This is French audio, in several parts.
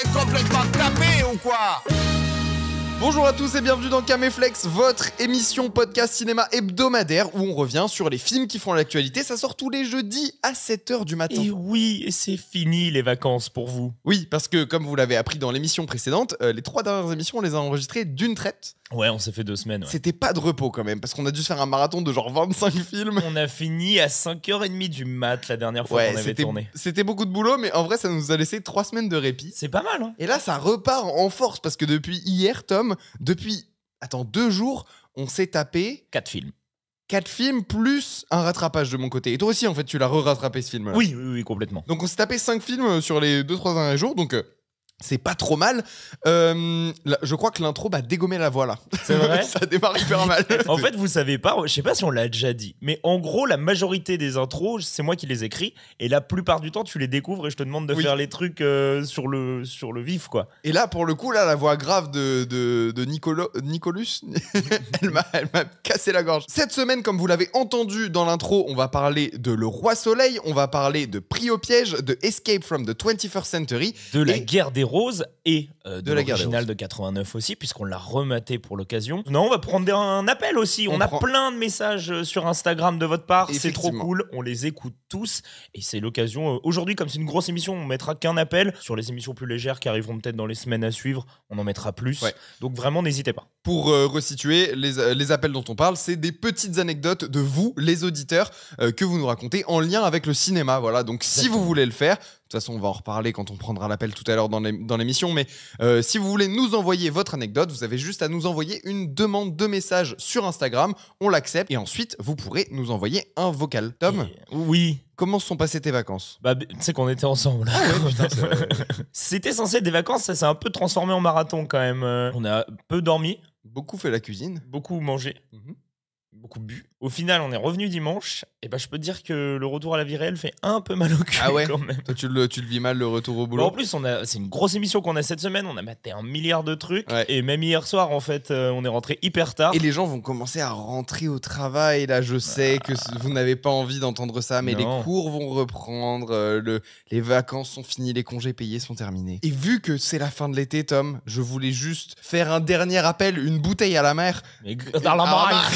êtes complètement tapés ou quoi? Bonjour à tous et bienvenue dans Caméflex, votre émission podcast cinéma hebdomadaire où on revient sur les films qui font l'actualité. Ça sort tous les jeudis à 7h du matin. Et oui, c'est fini les vacances pour vous. Oui, parce que comme vous l'avez appris dans l'émission précédente, les 3 dernières émissions, on les a enregistrées d'une traite. Ouais, on s'est fait 2 semaines. Ouais. C'était pas de repos quand même, parce qu'on a dû se faire un marathon de genre 25 films. On a fini à 5h30 du mat la dernière fois qu'on avait tourné. C'était beaucoup de boulot, mais en vrai, ça nous a laissé 3 semaines de répit. C'est pas mal, hein. Et là, ça repart en force, parce que depuis hier, Tom, depuis 2 jours, on s'est tapé 4 films. 4 films plus un rattrapage de mon côté. Et toi aussi, en fait, tu l'as re-rattrapé ce film-là. Oui, complètement. Donc on s'est tapé 5 films sur les 2-3 derniers jours, donc c'est pas trop mal. Là, je crois que l'intro va dégommer la voix là. C'est vrai. Ça démarre hyper mal. En fait, vous savez pas, je sais pas si on l'a déjà dit, mais en gros, la majorité des intros, c'est moi qui les écris, et la plupart du temps, tu les découvres et je te demande de faire les trucs sur le vif, quoi. Et là, pour le coup, là, la voix grave de Nicolas, elle m'a cassé la gorge. Cette semaine, comme vous l'avez entendu dans l'intro, on va parler de Le Roi Soleil, on va parler de Pris au piège, de Escape from the 21st Century, de la guerre des roses et de l'original de 89 aussi, puisqu'on l'a rematé pour l'occasion. Non, on va prendre un appel aussi. On a plein de messages sur Instagram de votre part. C'est trop cool. On les écoute tous. Et c'est l'occasion. Aujourd'hui, comme c'est une grosse émission, on mettra qu'un appel. Sur les émissions plus légères qui arriveront peut-être dans les semaines à suivre, on en mettra plus. Ouais. Donc vraiment, n'hésitez pas. Pour resituer, les appels dont on parle, c'est des petites anecdotes de vous, les auditeurs, que vous nous racontez en lien avec le cinéma. Voilà. Donc si vous voulez le faire, de toute façon, on va en reparler quand on prendra l'appel tout à l'heure dans l'émission. Mais si vous voulez nous envoyer votre anecdote, vous avez juste à nous envoyer une demande de message sur Instagram. On l'accepte et ensuite, vous pourrez nous envoyer un vocal. Tom ? Oui. Comment se sont passées tes vacances ? Bah, tu sais qu'on était ensemble. Ah ouais, putain, c'était censé être des vacances, ça s'est un peu transformé en marathon quand même. On a peu dormi. Beaucoup fait la cuisine. Beaucoup mangé. Beaucoup bu. Au final, on est revenu dimanche. Et bah, je peux te dire que le retour à la vie réelle fait un peu mal au cul quand même. Toi, tu le vis mal, le retour au boulot. En plus, c'est une grosse émission qu'on a cette semaine. On a maté 1 milliard de trucs. Ouais. Et même hier soir, en fait, on est rentré hyper tard. Et les gens vont commencer à rentrer au travail. Là, je sais que vous n'avez pas envie d'entendre ça, mais les cours vont reprendre. Les vacances sont finies, les congés payés sont terminés. Et vu que c'est la fin de l'été, Tom, je voulais juste faire un dernier appel, une bouteille à la mer. Mais dans la mer.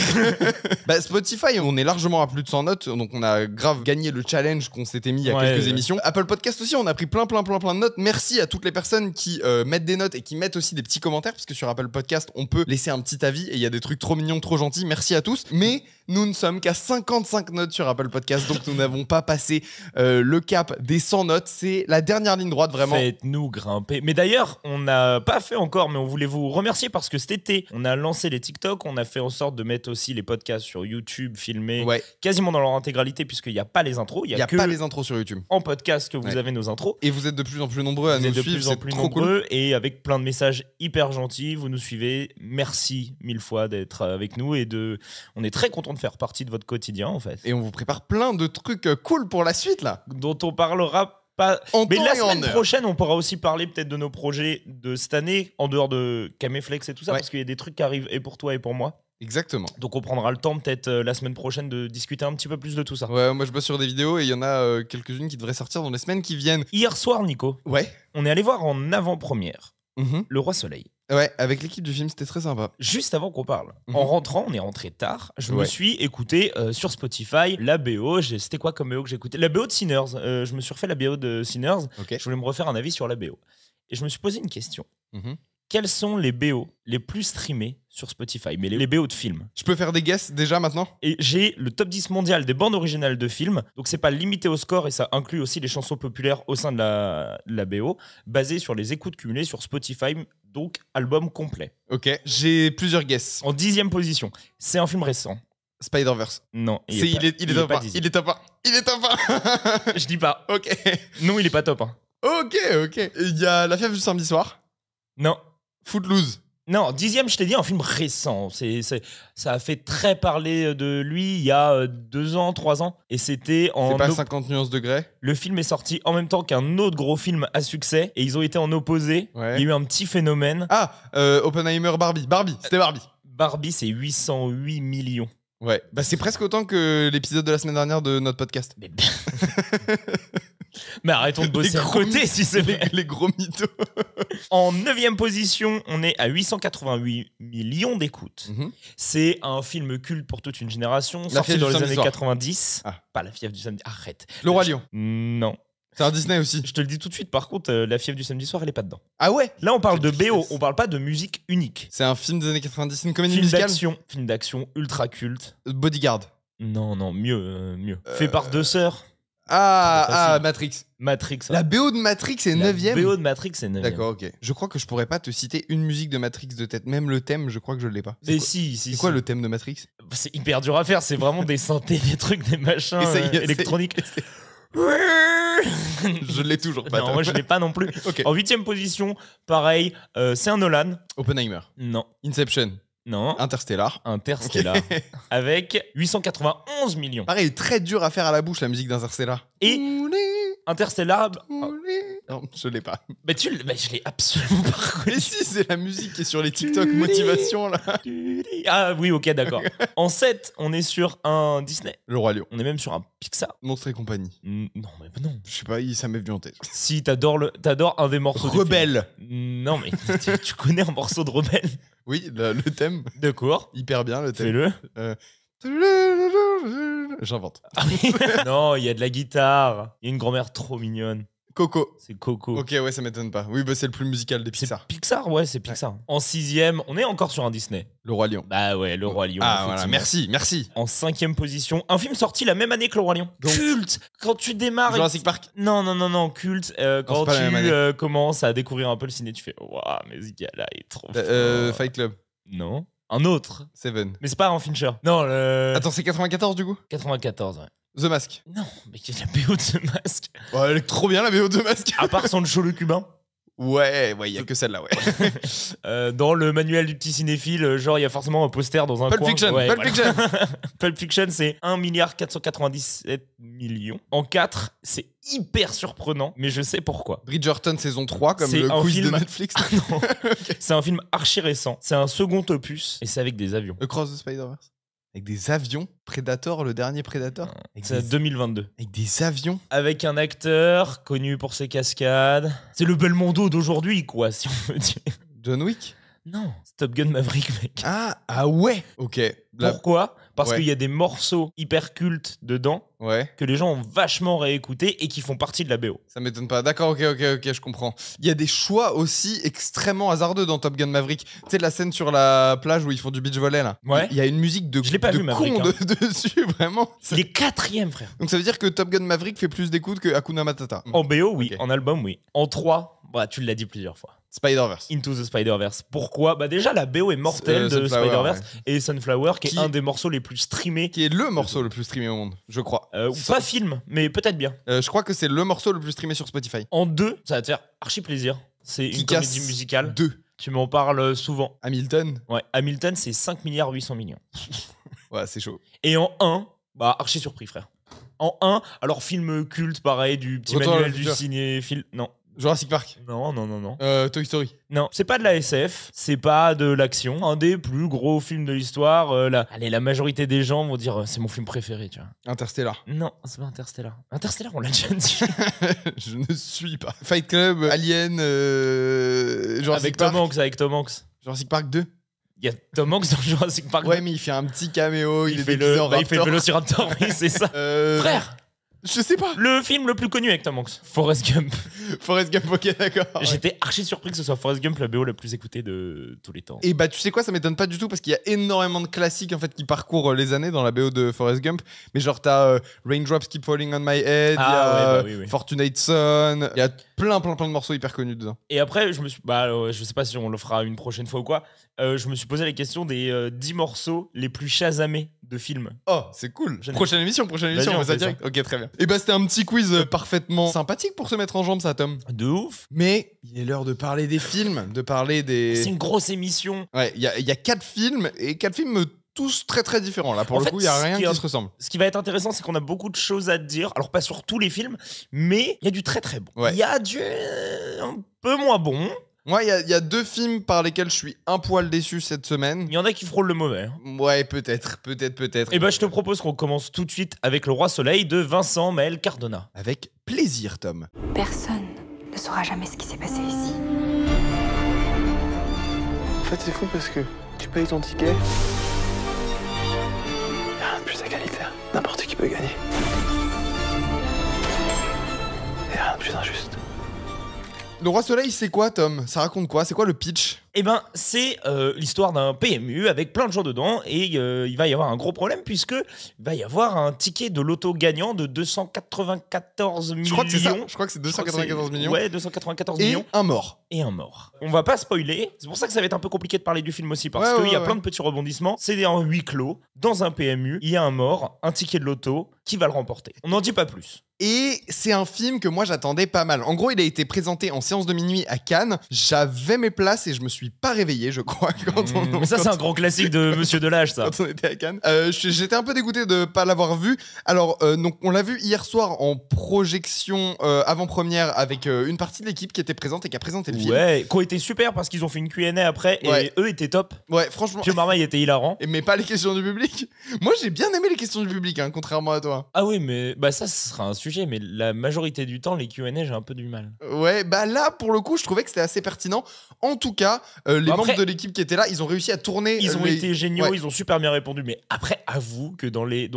Bah, Spotify, on est largement à plus de 100 notes, donc on a grave gagné le challenge qu'on s'était mis il y a quelques émissions. Apple Podcast aussi, on a pris plein de notes. Merci à toutes les personnes qui mettent des notes et qui mettent aussi des petits commentaires, parce que sur Apple Podcast, on peut laisser un petit avis et il y a des trucs trop mignons, trop gentils. Merci à tous. Mais nous ne sommes qu'à 55 notes sur Apple Podcast, donc nous n'avons pas passé le cap des 100 notes. C'est la dernière ligne droite, vraiment. Faites-nous grimper. Mais d'ailleurs, on n'a pas fait encore, mais on voulait vous remercier parce que cet été, on a lancé les TikTok, on a fait en sorte de mettre aussi les podcasts sur YouTube, filmés quasiment dans leur intégralité, puisqu'il n'y a pas les intros. Il n'y a pas les intros sur YouTube. En podcast que vous avez nos intros. Et vous êtes de plus en plus nombreux à nous suivre. De plus en plus nombreux et avec plein de messages hyper gentils. Vous nous suivez. Merci 1000 fois d'être avec nous on est très content de faire partie de votre quotidien en fait. Et on vous prépare plein de trucs cool pour la suite là. Dont on parlera pas. Mais la semaine prochaine, on pourra aussi parler peut-être de nos projets de cette année en dehors de Caméflex et tout ça, parce qu'il y a des trucs qui arrivent et pour toi et pour moi. Exactement. Donc on prendra le temps peut-être la semaine prochaine de discuter un petit peu plus de tout ça. Ouais, moi je bosse sur des vidéos et il y en a quelques-unes qui devraient sortir dans les semaines qui viennent. Hier soir, Nico, on est allé voir en avant-première Le Roi Soleil. Ouais, avec l'équipe du film, c'était très sympa. Juste avant qu'on parle, en rentrant, on est rentré tard, je me suis écouté sur Spotify la BO. C'était quoi comme BO que j'ai écouté ? La BO de Sinners. Je me suis refait la BO de Sinners. Je voulais me refaire un avis sur la BO. Et je me suis posé une question. Quels sont les BO les plus streamés sur Spotify, mais les BO de films? Je peux faire des guesses déjà maintenant? Et j'ai le top 10 mondial des bandes originales de films, donc c'est pas limité au score et ça inclut aussi les chansons populaires au sein de la BO, basé sur les écoutes cumulées sur Spotify, donc album complet. Ok, j'ai plusieurs guesses. En 10e position, c'est un film récent. Spider-Verse. Non, il est top 1. Il est top 1. Il est top 1. Je dis pas. Ok. Non, il est pas top 1. Ok. Il y a La Fièvre du samedi soir. Non. Footloose. Non, 10e, je t'ai dit, un film récent. Ça a fait très parler de lui il y a 2 ans, 3 ans. Et c'était en... C'est pas 50 nuances de Grey? Le film est sorti en même temps qu'un autre gros film à succès. Et ils ont été en opposé. Ouais. Il y a eu un petit phénomène. Ah, Oppenheimer, Barbie. C'était Barbie. Barbie, c'est 808 millions. Ouais, bah c'est presque autant que l'épisode de la semaine dernière de notre podcast. Mais... Mais arrêtons de bosser à côté si c'est vrai. Les gros mythos. En 9e position, on est à 888 millions d'écoutes. C'est un film culte pour toute une génération, sorti dans les années 90. Pas La fièvre du samedi. Arrête. Le Roi Lion. Non. C'est un Disney aussi. Je te le dis tout de suite, par contre, La fièvre du samedi soir, elle est pas dedans. Ah ouais? Là, on parle de BO, on parle pas de musique unique. C'est un film des années 90, une comédie musicale. Film d'action ultra culte. Bodyguard. Non, mieux. Fait par 2 sœurs. Matrix. Matrix. La BO de Matrix est 9ème. La BO de Matrix est 9ème. D'accord, ok. Je crois que je pourrais pas te citer une musique de Matrix de tête. Même le thème, je crois que je l'ai pas. Mais si. C'est quoi le thème de Matrix? C'est hyper dur à faire, c'est vraiment des synthés, des trucs, des machins électroniques. Je l'ai toujours pas. Non, moi je l'ai pas non plus. Okay. En 8ème position, pareil, c'est un Nolan. Oppenheimer. Non. Inception. Non. Interstellar. Okay. Avec 891 millions. Pareil, très dur à faire à la bouche la musique d'Interstellar. Et Interstellar. Non, je l'ai pas. Mais je l'ai absolument pas reconnu. Mais si, c'est la musique qui est sur les TikTok motivation là. Ah oui, ok, d'accord. En 7, on est sur un Disney. Le Roi Lion. On est même sur un Pixar. Monstres et compagnie. Non, mais non. Je sais pas, ça m'est venu en tête. Si, t'adores un des morceaux Rebelle. Non, mais tu connais un morceau de Rebelle? Oui, le thème. D'accord. Hyper bien le thème. Fais-le. J'invente. Ah oui. Non, il y a de la guitare. Il y a une grand-mère trop mignonne. Coco. C'est Coco. Ok, ouais, ça m'étonne pas. Oui, bah c'est le plus musical des Pixar. Pixar, ouais, c'est Pixar. Ouais. En 6ème, on est encore sur un Disney. Le Roi Lion. Bah ouais, Le Roi Lion. Ah voilà, merci. En 5ème position, un film sorti la même année que Le Roi Lion. Donc, culte. Quand tu démarres. Jurassic Park. Non, culte. Quand tu commences à découvrir un peu le ciné, tu fais waouh, mais ce gars-là est trop fort. Fight Club. Non. Un autre. Seven. Mais c'est pas un Fincher. Non, Attends, c'est 94 du coup? 94, ouais. The Mask. Non, mais il y a la BO de The Mask. Ouais, elle est trop bien la BO de The Mask. À part Sancho le cubain. Ouais, il y a que celle-là, ouais. Dans le manuel du petit cinéphile, genre il y a forcément un poster dans un coin. Fiction. Ouais, Pulp Fiction. Pulp Fiction, c'est 1,497 milliards. En 4, c'est hyper surprenant, mais je sais pourquoi. Bridgerton saison 3, comme le quiz de Netflix. Ah non. Okay. C'est un film archi récent. C'est un second opus, et c'est avec des avions. Across the Spider-Verse. Avec des avions? Predator, le dernier Predator? C'est 2022. Avec des avions? Avec un acteur connu pour ses cascades. C'est le Belmondo d'aujourd'hui, quoi, si on veut dire. John Wick? Non, c'est Top Gun Maverick, mec. Ah ouais. Ok. Pourquoi? Parce qu'il y a des morceaux hyper cultes dedans que les gens ont vachement réécoutés et qui font partie de la BO. Ça m'étonne pas. D'accord, ok, je comprends. Il y a des choix aussi extrêmement hasardeux dans Top Gun Maverick. Tu sais, la scène sur la plage où ils font du beach volley là. Ouais. Il y a une musique de, je l'ai pas vu, Maverick, dessus, vraiment. Il est 4ème, frère. Donc ça veut dire que Top Gun Maverick fait plus d'écoute que Hakuna Matata. En BO, oui. Okay. En album, oui. En 3, bah, tu l'as dit plusieurs fois. Spider-Verse. Into the Spider-Verse. Pourquoi? Bah déjà, la BO est mortelle de Spider-Verse et Sunflower, qui est un des morceaux les plus streamés. Qui est le morceau le plus streamé au monde, je crois. Ou pas film, mais peut-être bien. Je crois que c'est le morceau le plus streamé sur Spotify. En 2, ça va te faire archi plaisir. C'est une comédie musicale. 2. Tu m'en parles souvent. Hamilton. Ouais, Hamilton, c'est 5,8 milliards. Ouais, c'est chaud. Et en 1, bah archi surpris, frère. En 1, alors film culte, pareil, du petit manuel du cinéphile. Non. Jurassic Park. Non. Toy Story. Non, c'est pas de la SF, c'est pas de l'action. Un des plus gros films de l'histoire. Allez, la majorité des gens vont dire c'est mon film préféré, tu vois. Interstellar. Non, c'est pas Interstellar. Interstellar, on l'a déjà dit. Je ne suis pas. Fight Club, Alien, Jurassic Park. Avec Tom Hanks. Jurassic Park 2. Il y a Tom Hanks dans Jurassic Park 2. Ouais, mais il fait un petit caméo. Il fait le Vélociraptor, oui, c'est ça. Frère! Je sais pas. Le film le plus connu avec Tom Hanks, Forrest Gump. Forrest Gump, ok, d'accord. J'étais archi surpris que ce soit Forrest Gump la BO la plus écoutée de tous les temps. Et bah tu sais quoi, ça m'étonne pas du tout parce qu'il y a énormément de classiques en fait qui parcourent les années dans la BO de Forrest Gump. Mais genre t'as Raindrops Keep Falling on My Head, oui. Fortunate Son, il y a plein de morceaux hyper connus dedans. Et après je me suis, je sais pas si on le fera une prochaine fois ou quoi, je me suis posé la question des 10 morceaux les plus chasamés de films. Oh, c'est cool. Prochaine émission, on fait ça direct. Ok, très bien. Et bah c'était un petit quiz parfaitement sympathique pour se mettre en jambe, ça, Tom. De ouf. Mais il est l'heure de parler des films, de parler des... C'est une grosse émission. Ouais, il y a 4 films, et 4 films tous très très différents. Là, pour le coup, il y a rien qui se ressemble. Ce qui va être intéressant, c'est qu'on a beaucoup de choses à te dire. Alors, pas sur tous les films, mais il y a du très très bon. Il y a du un peu moins bon. Moi, il y a 2 films par lesquels je suis un poil déçu cette semaine. Il y en a qui frôlent le mauvais. Ouais, peut-être. Et bah, je te propose qu'on commence tout de suite avec Le Roi Soleil de Vincent Maël Cardona. Avec plaisir, Tom. Personne ne saura jamais ce qui s'est passé ici. En fait, c'est fou parce que tu payes ton ticket. Y'a rien de plus égalitaire. N'importe qui peut gagner. Et rien de plus injuste. Le Roi Soleil, c'est quoi, Tom? Ça raconte quoi? C'est quoi le pitch? Eh ben, c'est l'histoire d'un PMU avec plein de gens dedans et il va y avoir un gros problème puisque il va y avoir un ticket de loto gagnant de 294 millions. Je crois que c'est ça. Je crois que c'est 294 millions. Ouais, 294 et millions. un mort. Et un mort. On va pas spoiler. C'est pour ça que ça va être un peu compliqué de parler du film aussi parce qu'il y a plein de petits rebondissements. C'est en huis clos, dans un PMU, il y a un mort, un ticket de loto, qui va le remporter. On n'en dit pas plus. Et c'est un film que moi j'attendais pas mal. En gros, il a été présenté en séance de minuit à Cannes. J'avais mes places et je me suis pas réveillé, je crois. Mais ça, c'est un gros classique de Monsieur Delage, ça. Quand on était à Cannes. J'étais un peu dégoûté de pas l'avoir vu. Alors, donc, on l'a vu hier soir en projection avant-première avec une partie de l'équipe qui était présente et qui a présenté le film. Ouais, qui a été super parce qu'ils ont fait une Q&A après et eux étaient top. Ouais, franchement. Pio Marmaille était hilarant. Mais pas les questions du public. Moi, j'ai bien aimé les questions du public, hein, contrairement à toi. Ah oui, mais bah ça, ce sera un sujet, mais la majorité du temps, les Q&A, j'ai un peu du mal. Ouais, bah là, pour le coup, je trouvais que c'était assez pertinent. En tout cas, les membres de l'équipe qui étaient là, ils ont réussi à tourner. Ils ont été géniaux, ils ont super bien répondu. Mais après, avoue que dans les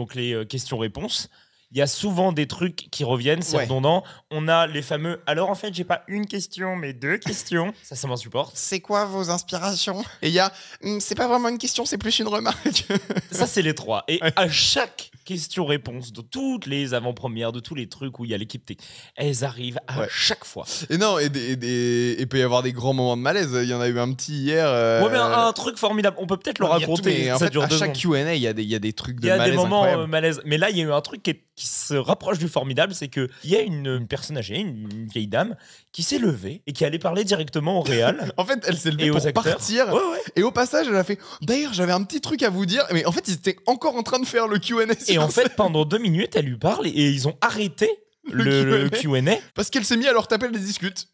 questions-réponses, il y a souvent des trucs qui reviennent, c'est redondant. On a les fameux. Alors en fait, j'ai pas une question, mais deux questions. Ça m'insupporte. C'est quoi vos inspirations? Et il y a. C'est pas vraiment une question, c'est plus une remarque. Ça, c'est les trois. Et à chaque question-réponse de toutes les avant-premières, de tous les trucs où il y a l'équipe T, elles arrivent à chaque fois. Et non, et peut y avoir des grands moments de malaise. Il y en a eu un petit hier. Ouais, mais un truc formidable. On peut peut-être le raconter. Mais en fait, à chaque Q&A, il y a des trucs de malaise. Il y a des moments malaise. Mais là, il y a eu un truc qui se rapproche du formidable, c'est qu'il y a une personne âgée, une vieille dame, qui s'est levée et qui allait parler directement au réal. En fait, elle s'est levée pour partir. Et au passage, elle a fait « D'ailleurs, j'avais un petit truc à vous dire. » Mais en fait, ils étaient encore en train de faire le Q&A. Et en fait, pendant 2 minutes, elle lui parle et ils ont arrêté le Q&A. Parce qu'elle s'est mise à leur taper les discutes.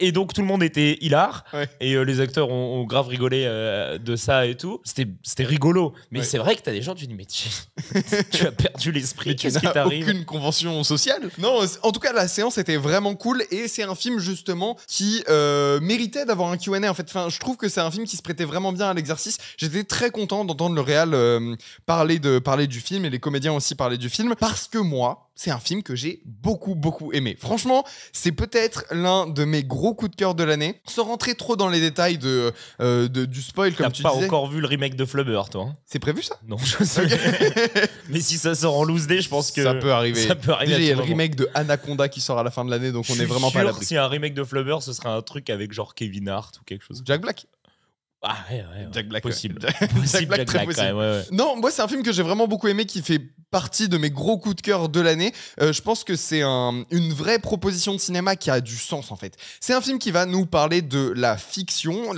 Et donc tout le monde était hilar. Et les acteurs ont grave rigolé de ça et tout. C'était rigolo. Mais c'est vrai que t'as des gens, tu dis, mais tu as perdu l'esprit. Qu'est-ce qui t'arrive? Aucune convention sociale. Non, en tout cas, la séance était vraiment cool. Et c'est un film, justement, qui méritait d'avoir un Q&A. En fait, je trouve que c'est un film qui se prêtait vraiment bien à l'exercice. J'étais très content d'entendre le réal parler du film et les comédiens aussi parler du film. Parce que moi, c'est un film que j'ai beaucoup aimé. Franchement, c'est peut-être l'un de mes gros coups de cœur de l'année. Sans rentrer trop dans les détails du spoil, comme tu disais. T'as pas encore vu le remake de Flubber, toi, hein? C'est prévu, ça? Non, je sais. Mais si ça sort en loose day, je pense que ça peut arriver. Déjà, il y a le remake de Anaconda qui sort à la fin de l'année, donc on est vraiment pas à l'abri. Si un remake de Flubber, ce serait un truc avec genre Kevin Hart ou quelque chose. Jack Black. Ah ouais. Jack Black, possible. Jack Black, très possible. Quand même, Non, moi c'est un film que j'ai vraiment beaucoup aimé, qui fait partie de mes gros coups de cœur de l'année. Je pense que c'est une vraie proposition de cinéma qui a du sens en fait. C'est un film qui va nous parler de la fiction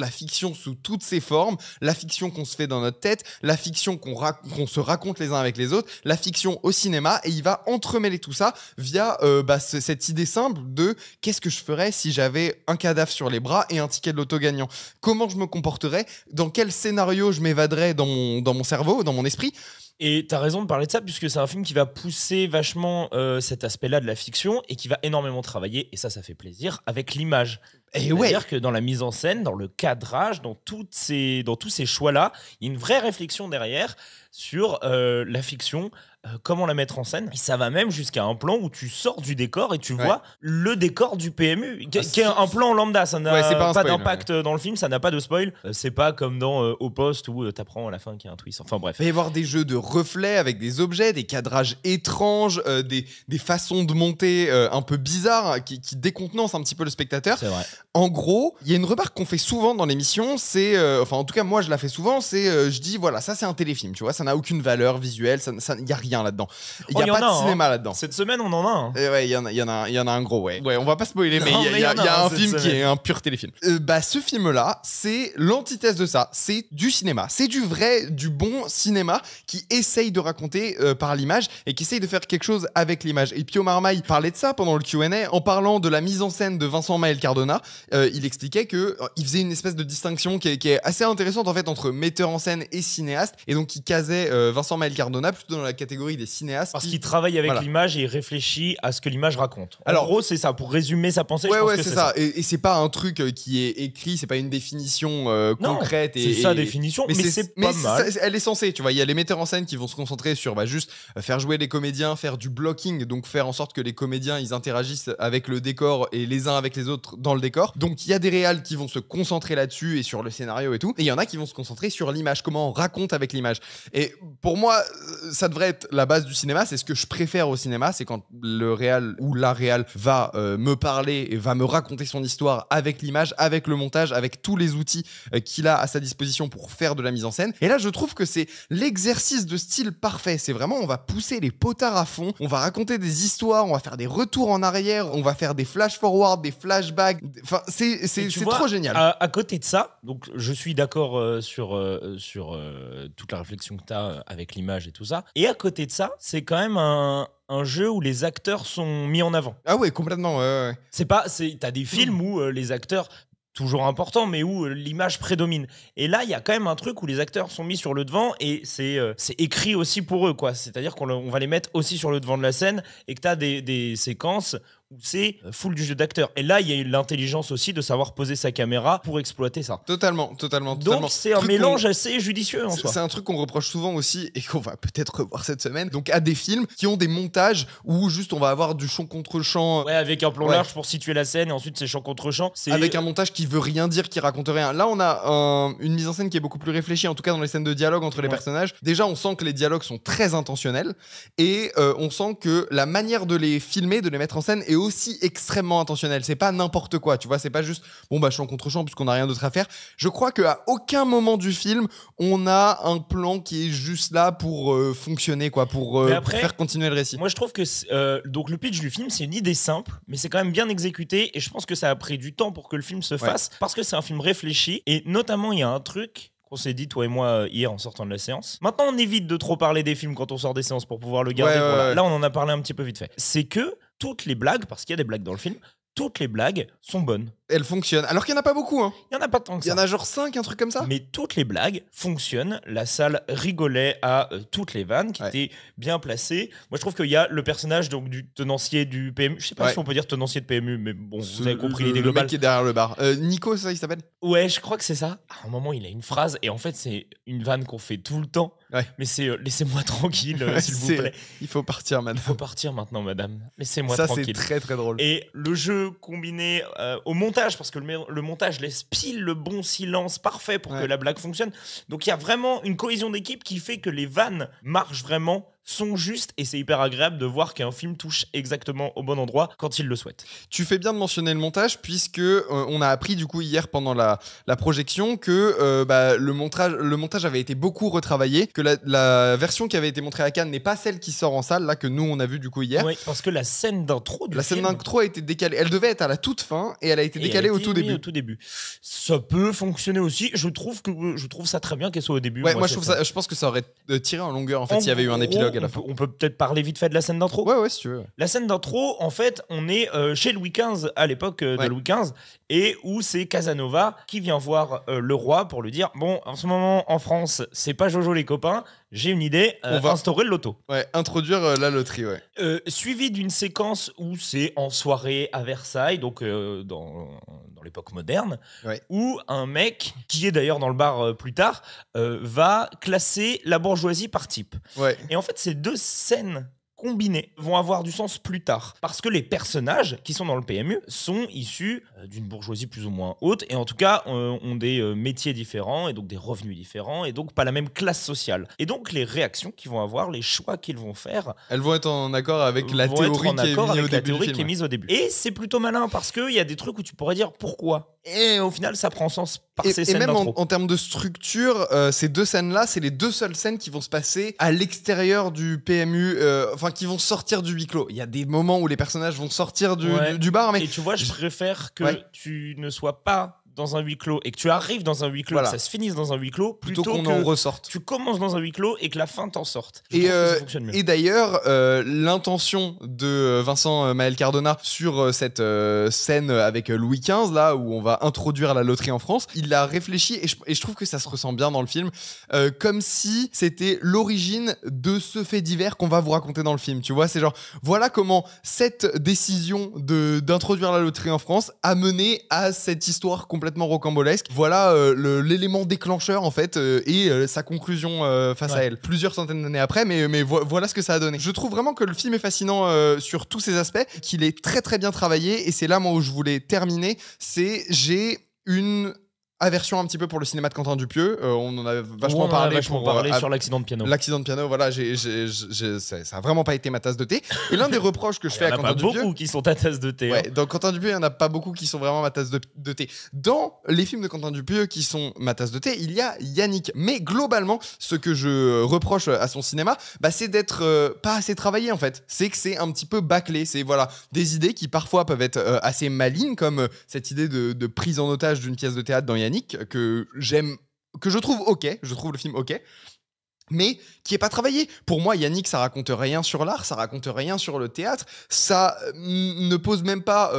sous toutes ses formes, la fiction qu'on se fait dans notre tête, la fiction qu'on se raconte les uns avec les autres, la fiction au cinéma, et il va entremêler tout ça via cette idée simple de qu'est-ce que je ferais si j'avais un cadavre sur les bras et un ticket de loto gagnant? Comment je me comporterais? Dans quel scénario je m'évaderais dans mon cerveau, dans mon esprit? Et t'as raison de parler de ça, puisque c'est un film qui va pousser vachement cet aspect-là de la fiction et qui va énormément travailler, et ça fait plaisir, avec l'image. C'est-à-dire que dans la mise en scène, dans le cadrage, dans tous ces choix-là, il y a une vraie réflexion derrière sur la fiction, comment la mettre en scène. Et ça va même jusqu'à un plan où tu sors du décor et tu vois le décor du PMU, qui est un plan lambda. Ça n'a pas d'impact dans le film, ça n'a pas de spoil. C'est pas comme dans Au Poste où t'apprends à la fin qu'il y a un twist. Enfin bref. Il va y avoir des jeux de reflets avec des objets, des cadrages étranges, des façons de monter un peu bizarres qui décontenancent un petit peu le spectateur. C'est vrai. En gros, il y a une remarque qu'on fait souvent dans l'émission, c'est, en tout cas moi je la fais souvent, c'est je dis voilà, ça c'est un téléfilm, tu vois, ça n'a aucune valeur visuelle, il y a rien là-dedans. Il y a pas de cinéma là-dedans. Cette semaine on en a un. Ouais, il y en a un gros, ouais. On va pas spoiler, mais il y a un film qui est un pur téléfilm. Ce film-là, c'est l'antithèse de ça. C'est du cinéma, c'est du bon cinéma qui essaye de raconter par l'image et qui essaye de faire quelque chose avec l'image. Et Pio Marmaille parlait de ça pendant le Q&A en parlant de la mise en scène de Vincent Maël Cardona. Il expliquait que il faisait une espèce de distinction qui est assez intéressante en fait entre metteur en scène et cinéaste, et donc il casait Vincent Maël Cardona plutôt dans la catégorie catégorie des cinéastes. Parce qu'il travaille avec l'image et il réfléchit à ce que l'image raconte. En gros, c'est ça. Pour résumer sa pensée, je pense que c'est ça. Et c'est pas un truc qui est écrit, c'est pas une définition concrète. C'est sa définition, mais c'est pas mal. Elle est censée, tu vois. Il y a les metteurs en scène qui vont se concentrer sur juste faire jouer les comédiens, faire du blocking, donc faire en sorte que les comédiens ils interagissent avec le décor et les uns avec les autres dans le décor. Donc il y a des réals qui vont se concentrer là-dessus et sur le scénario et tout. Et il y en a qui vont se concentrer sur l'image, comment on raconte avec l'image. Et pour moi, ça devrait être la base du cinéma. C'est ce que je préfère au cinéma, c'est quand le réal ou la réal va me parler et va me raconter son histoire avec l'image, avec le montage, avec tous les outils qu'il a à sa disposition pour faire de la mise en scène. Et là, je trouve que c'est l'exercice de style parfait. C'est vraiment, on va pousser les potards à fond, on va raconter des histoires, on va faire des retours en arrière, on va faire des flash-forward, des flashbacks. Enfin, c'est trop génial. À côté de ça, donc je suis d'accord sur toute la réflexion que tu as avec l'image et tout ça. Et à côté de ça, c'est quand même un jeu où les acteurs sont mis en avant. Ah ouais, complètement. Ouais. T'as des films où les acteurs, toujours important, mais où l'image prédomine. Et là, il y a quand même un truc où les acteurs sont mis sur le devant et c'est écrit aussi pour eux, quoi. C'est-à-dire qu'on va les mettre aussi sur le devant de la scène et que tu as des séquences où c'est full du jeu d'acteur. Et là, il y a eu l'intelligence aussi de savoir poser sa caméra pour exploiter ça. Totalement. Donc, c'est un mélange assez judicieux en soi. C'est un truc qu'on reproche souvent aussi et qu'on va peut-être revoir cette semaine. Donc, à des films qui ont des montages où juste on va avoir du champ contre champ. Ouais, avec un plan large pour situer la scène et ensuite c'est champ contre champ. Avec un montage qui veut rien dire, qui raconte rien. Là, on a une mise en scène qui est beaucoup plus réfléchie, en tout cas dans les scènes de dialogue entre les personnages. Déjà, on sent que les dialogues sont très intentionnels et on sent que la manière de les filmer, de les mettre en scène est aussi extrêmement intentionnelle. C'est pas n'importe quoi, tu vois, c'est pas juste champ contre champ puisqu'on a rien d'autre à faire. Je crois qu'à aucun moment du film on a un plan qui est juste là pour fonctionner, quoi, pour faire continuer le récit. Moi je trouve que donc le pitch du film, c'est une idée simple, mais c'est quand même bien exécuté et je pense que ça a pris du temps pour que le film se fasse parce que c'est un film réfléchi et notamment il y a un truc qu'on s'est dit, toi et moi, hier en sortant de la séance. Maintenant, on évite de trop parler des films quand on sort des séances pour pouvoir le garder. Là, on en a parlé un petit peu vite fait. C'est que toutes les blagues, parce qu'il y a des blagues dans le film, toutes les blagues sont bonnes. Elles fonctionnent. Alors qu'il n'y en a pas beaucoup. Hein. Il n'y en a pas tant que ça. Il y en a genre 5, un truc comme ça. Mais toutes les blagues fonctionnent. La salle rigolait à toutes les vannes qui étaient bien placées. Moi, je trouve qu'il y a le personnage donc, du tenancier du PMU. Je sais pas si on peut dire tenancier de PMU, mais bon, vous avez compris l'idée globale. Le mec qui est derrière le bar. Nico, c'est ça, il s'appelle? Ouais, je crois que c'est ça. À un moment, il a une phrase et en fait, c'est une vanne qu'on fait tout le temps. Mais c'est laissez-moi tranquille, s'il vous plaît. Il faut partir, madame. Il faut partir maintenant, madame. Laissez-moi tranquille. Ça, c'est très, très drôle. Et le jeu combiné au montage, parce que le montage laisse pile le bon silence parfait pour que la blague fonctionne. Donc, il y a vraiment une cohésion d'équipe qui fait que les vannes marchent vraiment, sont justes, et c'est hyper agréable de voir qu'un film touche exactement au bon endroit quand il le souhaite. Tu fais bien de mentionner le montage, puisque on a appris du coup hier pendant la projection que le montage avait été beaucoup retravaillé, que la version qui avait été montrée à Cannes n'est pas celle qui sort en salle, là, que nous on a vu du coup hier. Oui, parce que la scène d'intro du film... scène d'intro a été décalée. Elle devait être à la toute fin et elle a été décalée au tout début. Ça peut fonctionner aussi. Je trouve ça très bien qu'elle soit au début. Ouais, moi je pense que ça aurait tiré en longueur en fait s'il y avait eu un épilogue à la fin. On peut peut-être parler vite fait de la scène d'intro. Ouais, si tu veux. La scène d'intro, en fait, on est chez Louis XV à l'époque de Louis XV et où c'est Casanova qui vient voir le roi pour lui dire bon, en ce moment en France, c'est pas Jojo les copains, j'ai une idée, on va instaurer le loto. Ouais, introduire la loterie, suivi d'une séquence où c'est en soirée à Versailles, donc dans l'époque moderne, où un mec, qui est d'ailleurs dans le bar plus tard, va classer la bourgeoisie par type. Et en fait, ces deux scènes combinés vont avoir du sens plus tard. Parce que les personnages qui sont dans le PMU sont issus d'une bourgeoisie plus ou moins haute et en tout cas ont des métiers différents et donc des revenus différents et donc pas la même classe sociale. Et donc les réactions qu'ils vont avoir, les choix qu'ils vont faire... Elles vont être en accord avec la théorie qui est mise au début. Et c'est plutôt malin parce qu'il y a des trucs où tu pourrais dire pourquoi. Et au final, ça prend sens par ces scènes d'intro. Et même en termes de structure, ces deux scènes-là, c'est les deux seules scènes qui vont se passer à l'extérieur du PMU, qui vont sortir du huis clos. Il y a des moments où les personnages vont sortir du bar, mais... Et tu vois, je préfère que tu ne sois pas dans un huis clos et que tu arrives dans un huis clos, que ça se finisse dans un huis clos, plutôt qu'on en ressorte. Tu commences dans un huis clos et que la fin t'en sorte. Et d'ailleurs, l'intention de Vincent Maël Cardona sur cette scène avec Louis XV, là où on va introduire la loterie en France, il l'a réfléchi et je trouve que ça se ressent bien dans le film, comme si c'était l'origine de ce fait divers qu'on va vous raconter dans le film. Tu vois, c'est genre, voilà comment cette décision d'introduire la loterie en France a mené à cette histoire complètement rocambolesque. Voilà l'élément déclencheur en fait et sa conclusion face à elle. Plusieurs centaines d'années après, mais voilà ce que ça a donné. Je trouve vraiment que le film est fascinant sur tous ces aspects, qu'il est très très bien travaillé et c'est là moi où je voulais terminer, j'ai une aversion un petit peu pour le cinéma de Quentin Dupieux. On en a vachement parlé sur l'accident de piano. L'accident de piano, voilà, ça a vraiment pas été ma tasse de thé. Et l'un des reproches que je fais à Quentin Dupieux... Il y en a pas beaucoup qui sont ta tasse de thé. Ouais, dans Quentin Dupieux, il y en a pas beaucoup qui sont vraiment ma tasse de thé. Dans les films de Quentin Dupieux qui sont ma tasse de thé, il y a Yannick. Mais globalement, ce que je reproche à son cinéma, c'est d'être pas assez travaillé en fait. C'est que c'est un petit peu bâclé. C'est voilà, des idées qui parfois peuvent être assez malignes, comme cette idée de prise en otage d'une pièce de théâtre dans Yannick, que j'aime, que je trouve ok, je trouve le film ok, mais qui est pas travaillé. Pour moi, Yannick, ça raconte rien sur l'art, ça raconte rien sur le théâtre, ça ne pose même pas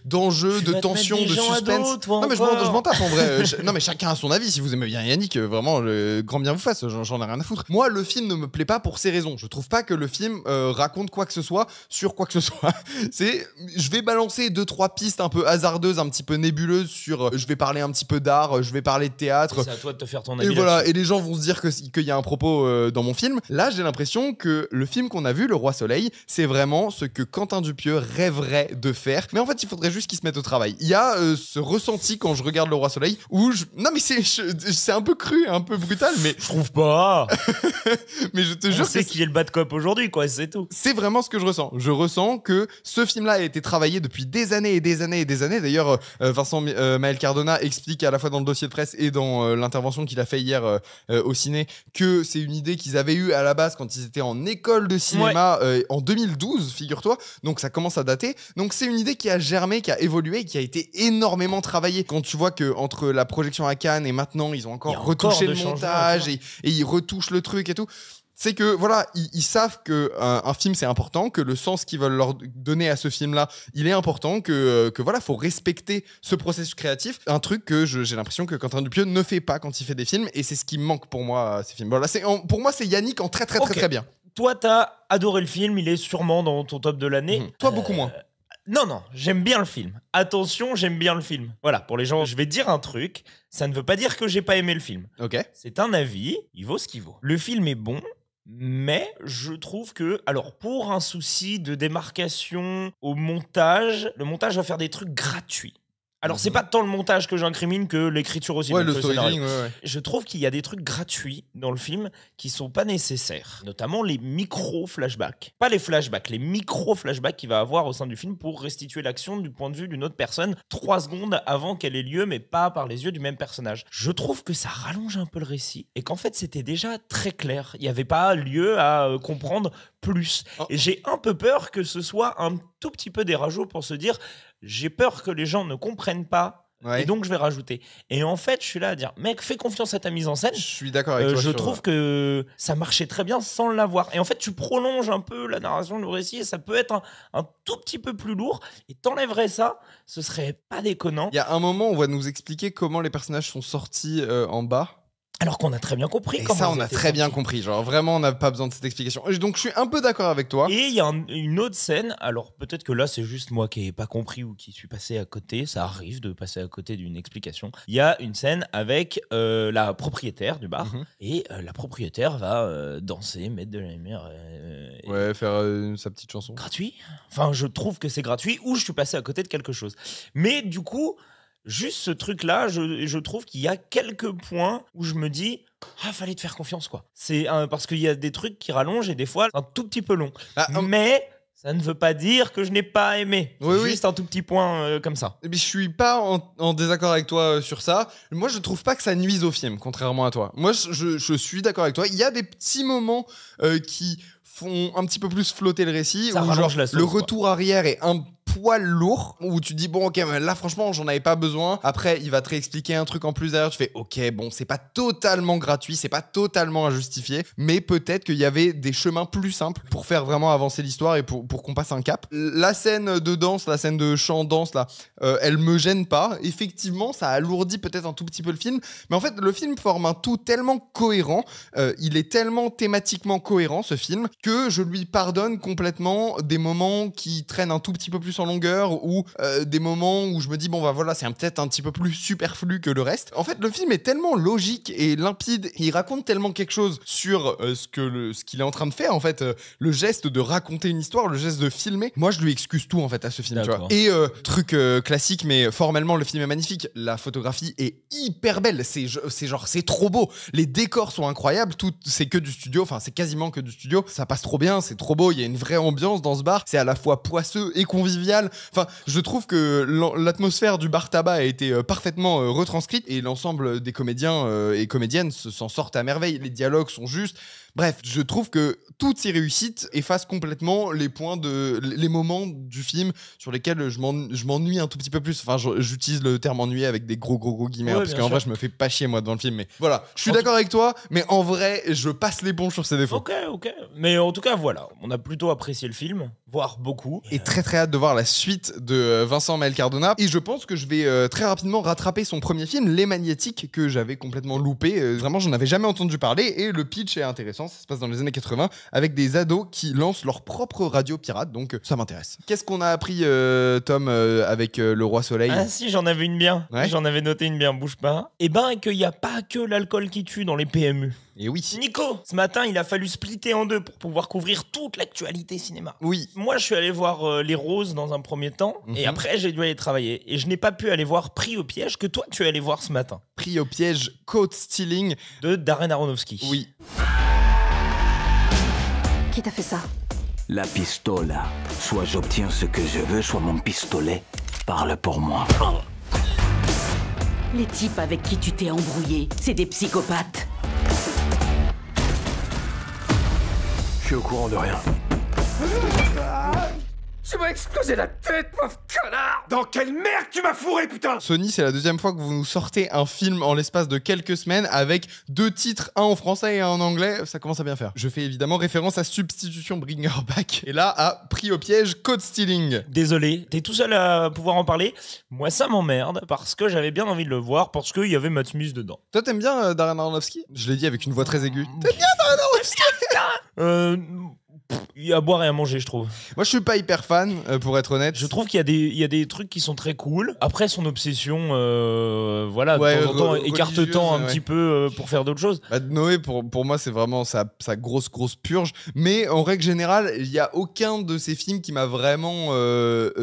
d'enjeu, de tension, de suspense. Non mais je m'en tape en vrai. Non mais chacun a son avis. Si vous aimez bien Yannick, vraiment, grand bien vous fasse. J'en ai rien à foutre. Moi, le film ne me plaît pas pour ces raisons. Je trouve pas que le film raconte quoi que ce soit sur quoi que ce soit. Je vais balancer 2-3 pistes un peu hasardeuses, un petit peu nébuleuses sur. Je vais parler un petit peu d'art, je vais parler de théâtre. C'est à toi de te faire ton avis. Et voilà. Et les gens vont se dire qu'il y a un propos dans mon film. Là, j'ai l'impression que le film qu'on a vu, Le Roi Soleil, c'est vraiment ce que Quentin Dupieux rêverait de faire. Mais en fait, il faudrait juste qu'il se mette au travail. Il y a ce ressenti quand je regarde Le Roi Soleil où non mais c'est un peu cru, un peu brutal, mais je trouve pas. Mais je te jure que c'est qui est le bad cop aujourd'hui, quoi. C'est tout. C'est vraiment ce que je ressens. Je ressens que ce film-là a été travaillé depuis des années et des années et des années. D'ailleurs, Vincent Maël Cardona explique à la fois dans le dossier de presse et dans l'intervention qu'il a fait hier au ciné que c'est une idée qu'ils avaient eue à la base quand ils étaient en école de cinéma en 2012, figure-toi. Donc ça commence à dater. Donc c'est une idée qui a germé, qui a évolué, qui a été énormément travaillée. Quand tu vois que entre la projection à Cannes et maintenant, ils ont encore retouché le montage et ils retouchent le truc et tout. C'est que voilà, ils savent que un film c'est important, que le sens qu'ils veulent leur donner à ce film-là, il est important, que voilà, faut respecter ce processus créatif. Un truc que j'ai l'impression que Quentin Dupieux ne fait pas quand il fait des films, et c'est ce qui me manque pour moi à ces films. Voilà, pour moi c'est Yannick en très bien. Toi, t'as adoré le film, il est sûrement dans ton top de l'année. Toi, beaucoup moins. Non, j'aime bien le film. Attention, j'aime bien le film. Voilà, pour les gens, je vais te dire un truc. Ça ne veut pas dire que j'ai pas aimé le film. Ok. C'est un avis, il vaut ce qu'il vaut. Le film est bon, mais je trouve que, alors pour un souci de démarcation au montage, le montage va faire des trucs gratuits. Alors, c'est pas tant le montage que j'incrimine que l'écriture aussi. Ouais, le storytelling, ouais. Je trouve qu'il y a des trucs gratuits dans le film qui sont pas nécessaires. Notamment les micro-flashbacks. Pas les flashbacks, les micro-flashbacks qu'il va avoir au sein du film pour restituer l'action du point de vue d'une autre personne 3 secondes avant qu'elle ait lieu, mais pas par les yeux du même personnage. Je trouve que ça rallonge un peu le récit et qu'en fait, c'était déjà très clair. Il n'y avait pas lieu à comprendre plus. Et j'ai un peu peur que ce soit un tout petit peu des rajouts pour se dire... J'ai peur que les gens ne comprennent pas et donc je vais rajouter. Et en fait, je suis là à dire, mec, fais confiance à ta mise en scène. Je suis d'accord avec toi. Je trouve que ça marchait très bien sans l'avoir. Et en fait, tu prolonges un peu la narration, le récit, et ça peut être un tout petit peu plus lourd. Et t'enlèverais ça, ce serait pas déconnant. Il y a un moment où on va nous expliquer comment les personnages sont sortis en bas. Alors qu'on a très bien compris. Et ça, on a très bien compris. Genre, vraiment, on n'a pas besoin de cette explication. Donc, je suis un peu d'accord avec toi. Et il y a une autre scène. Alors, peut-être que là, c'est juste moi qui n'ai pas compris ou qui suis passé à côté. Ça arrive de passer à côté d'une explication. Il y a une scène avec la propriétaire du bar. Et la propriétaire va danser, mettre de la lumière. Ouais, faire sa petite chanson. Gratuit. Enfin, je trouve que c'est gratuit ou je suis passé à côté de quelque chose. Mais du coup... Juste ce truc-là, je trouve qu'il y a quelques points où je me dis fallait te faire confiance, quoi. C'est parce qu'il y a des trucs qui rallongent et des fois, c'est un tout petit peu long. Mais ça ne veut pas dire que je n'ai pas aimé. Juste un tout petit point comme ça. Mais je suis pas en désaccord avec toi sur ça. Moi, je trouve pas que ça nuise au film, contrairement à toi. Moi, je suis d'accord avec toi. Il y a des petits moments qui font un petit peu plus flotter le récit. Ça où rallonge genre, la sauce, le retour arrière est un poil lourd, où tu dis bon ok, là franchement j'en avais pas besoin. Après il va te réexpliquer un truc en plus derrière, tu fais ok, bon c'est pas totalement gratuit, c'est pas totalement injustifié, mais peut-être qu'il y avait des chemins plus simples pour faire vraiment avancer l'histoire et pour qu'on passe un cap. La scène de danse, la scène de chant danse là, elle me gêne pas. Effectivement ça alourdit peut-être un tout petit peu le film, mais en fait le film forme un tout tellement cohérent, il est tellement thématiquement cohérent ce film, que je lui pardonne complètement des moments qui traînent un tout petit peu plus en longueur, ou des moments où je me dis bon bah voilà, c'est peut-être un petit peu plus superflu que le reste. En fait le film est tellement logique et limpide, il raconte tellement quelque chose sur ce qu'il est en train de faire en fait, le geste de raconter une histoire, le geste de filmer. Moi je lui excuse tout en fait à ce film, tu vois. Et truc classique, mais formellement le film est magnifique, la photographie est hyper belle, c'est trop beau, les décors sont incroyables, tout c'est que du studio, enfin c'est quasiment que du studio, ça passe trop bien, c'est trop beau, il y a une vraie ambiance dans ce bar, c'est à la fois poisseux et convivial. Enfin, je trouve que l'atmosphère du bar tabac a été parfaitement retranscrite, et l'ensemble des comédiens et comédiennes s'en sortent à merveille, les dialogues sont justes. Bref, je trouve que toutes ces réussites effacent complètement les moments du film sur lesquels je m'ennuie un tout petit peu plus. Enfin, j'utilise le terme ennuyé avec des gros guillemets, parce qu'en vrai, je me fais pas chier moi devant le film. Mais voilà, je suis d'accord avec toi, mais en vrai, je passe l'éponge sur ses défauts. Ok. Mais en tout cas, voilà, on a plutôt apprécié le film, voire beaucoup. Et très hâte de voir la suite de Vincent Maël Cardona. Et je pense que je vais très rapidement rattraper son premier film, Les Magnétiques, que j'avais complètement loupé. Vraiment, j'en avais jamais entendu parler, et le pitch est intéressant. Ça se passe dans les années 80 avec des ados qui lancent leur propre radio pirate, donc ça m'intéresse. Qu'est-ce qu'on a appris, Tom, avec Le Roi Soleil? Ah si, j'en avais une bien. Ouais. J'en avais noté une bien, bouge pas. Et qu'il n'y a pas que l'alcool qui tue dans les PMU. Et oui. Nico, ce matin, il a fallu splitter en deux pour pouvoir couvrir toute l'actualité cinéma. Oui. Moi, je suis allé voir Les Roses dans un premier temps, et après, j'ai dû aller travailler. Et je n'ai pas pu aller voir Pris au piège, que toi, tu es allé voir ce matin. Pris au piège, Caught Stealing. De Darren Aronofsky. Oui. Qui t'a fait ça? La pistola. Soit j'obtiens ce que je veux, soit mon pistolet parle pour moi. Les types avec qui tu t'es embrouillé, c'est des psychopathes. Je suis au courant de rien. Tu m'as explosé la tête, pauvre connard! Dans quelle merde tu m'as fourré, putain! Sony, c'est la deuxième fois que vous nous sortez un film en l'espace de quelques semaines avec 2 titres, un en français et un en anglais. Ça commence à bien faire. Je fais évidemment référence à Substitution Bring Her Back. Et là, à Pris au piège, Caught Stealing. Désolé, t'es tout seul à pouvoir en parler. Moi, ça m'emmerde parce que j'avais bien envie de le voir parce qu'il y avait Matt Smith dedans. Toi, t'aimes bien Darren Aronofsky? Je l'ai dit avec une voix très aiguë. T'aimes bien Darren Aronofsky? Il y a à boire et à manger, je trouve. Moi, je suis pas hyper fan, pour être honnête. Je trouve qu'il y a des trucs qui sont très cool. Après, son obsession, voilà, de temps en temps, écarte-temps un petit peu pour faire d'autres choses. Bah, Noé, pour moi, c'est vraiment sa grosse purge. Mais en règle générale, il y a aucun de ces films qui m'a vraiment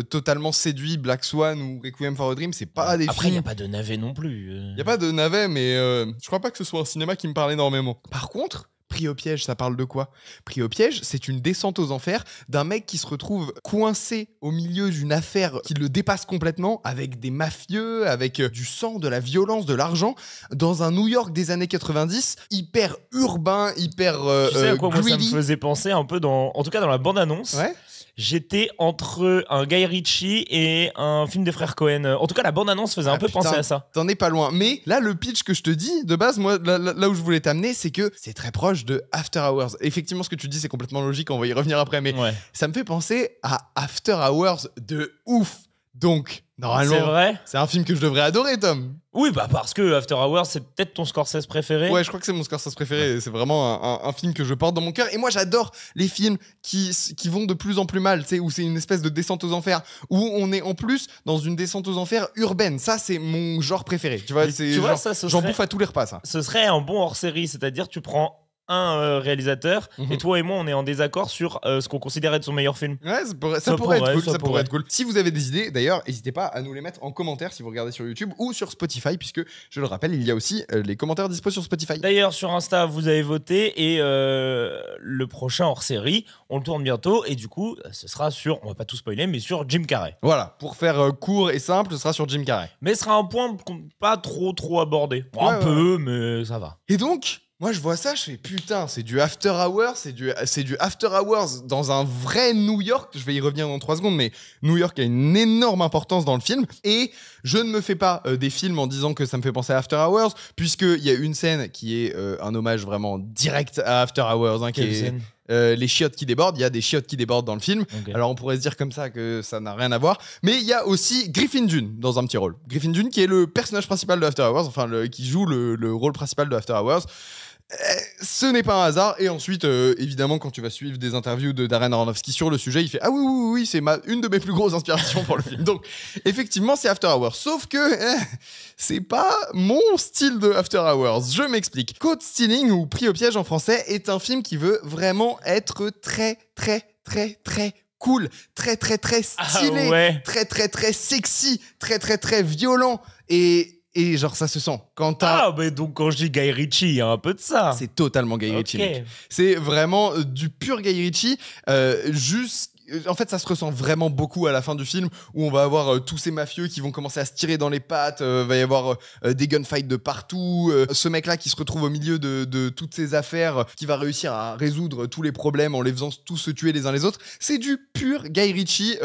totalement séduit. Black Swan ou Requiem for a Dream, c'est pas des films... Après, il n'y a pas de navet non plus. Il n'y a pas de navet, mais je crois pas que ce soit un cinéma qui me parle énormément. Par contre... Pris au piège, ça parle de quoi? Pris au piège, c'est une descente aux enfers d'un mec qui se retrouve coincé au milieu d'une affaire qui le dépasse complètement, avec des mafieux, avec du sang, de la violence, de l'argent, dans un New York des années 90, hyper urbain, hyper tu sais à quoi moi, ça me greedy. faisait penser un peu en tout cas dans la bande-annonce. Ouais. J'étais entre un Guy Ritchie et un film des frères Cohen. En tout cas, la bande-annonce faisait un peu penser à ça. T'en es pas loin. Mais là, le pitch que je te dis, de base, moi, là où je voulais t'amener, c'est que c'est très proche de After Hours. Effectivement, ce que tu dis, c'est complètement logique. On va y revenir après. Mais ça me fait penser à After Hours de ouf. Donc, normalement, c'est vrai. C'est un film que je devrais adorer, Tom. Oui, bah parce que After Hours, c'est peut-être ton Scorsese préféré. Ouais, je crois que c'est mon Scorsese préféré. Ouais. C'est vraiment un film que je porte dans mon cœur. Et moi, j'adore les films qui vont de plus en plus mal, tu sais, où c'est une espèce de descente aux enfers, où on est en plus dans une descente aux enfers urbaine. Ça, c'est mon genre préféré. Tu vois, j'en bouffe à tous les repas, ça. Ce serait un bon hors-série, c'est-à-dire tu prends un réalisateur et toi et moi on est en désaccord sur ce qu'on considère être son meilleur film. Ouais, ça pourrait être cool. Si vous avez des idées, d'ailleurs, n'hésitez pas à nous les mettre en commentaire si vous regardez sur YouTube ou sur Spotify, puisque je le rappelle, il y a aussi les commentaires dispo sur Spotify. D'ailleurs, sur Insta, vous avez voté et le prochain hors-série, on le tourne bientôt et du coup, ce sera sur, on va pas tout spoiler, mais sur Jim Carrey. Voilà, pour faire court et simple, ce sera sur Jim Carrey. Mais ce sera un point pas trop abordé. Un peu, mais ça va. Et donc, Moi, je vois ça, je fais putain, c'est du After Hours, c'est du After Hours dans un vrai New York. Je vais y revenir dans 3 secondes, mais New York a une énorme importance dans le film. Et je ne me fais pas des films en disant que ça me fait penser à After Hours, puisqu'il y a une scène qui est un hommage vraiment direct à After Hours, qui est les chiottes qui débordent. Il y a des chiottes qui débordent dans le film. Okay. Alors on pourrait se dire comme ça que ça n'a rien à voir, mais il y a aussi Griffin Dunne dans un petit rôle. Griffin Dunne qui est le personnage principal de After Hours, enfin qui joue le rôle principal de After Hours. Ce n'est pas un hasard. Et ensuite, évidemment, quand tu vas suivre des interviews de Darren Aronofsky sur le sujet, il fait « Ah oui, c'est une de mes plus grosses inspirations pour le film. » Donc, effectivement, c'est After Hours. Sauf que c'est pas mon style de After Hours. Je m'explique. Caught Stealing, ou Pris au piège en français, est un film qui veut vraiment être très cool, très stylé, très sexy, très violent. Et genre, ça se sent. Mais donc quand je dis Guy Ritchie, il y a un peu de ça. C'est totalement Guy Ritchie. Mec. C'est vraiment du pur Guy Ritchie. En fait, ça se ressent vraiment beaucoup à la fin du film, où on va avoir tous ces mafieux qui vont commencer à se tirer dans les pattes, va y avoir des gunfights de partout, ce mec-là qui se retrouve au milieu de toutes ces affaires, qui va réussir à résoudre tous les problèmes en les faisant tous se tuer les uns les autres. C'est du pur Guy Ritchie,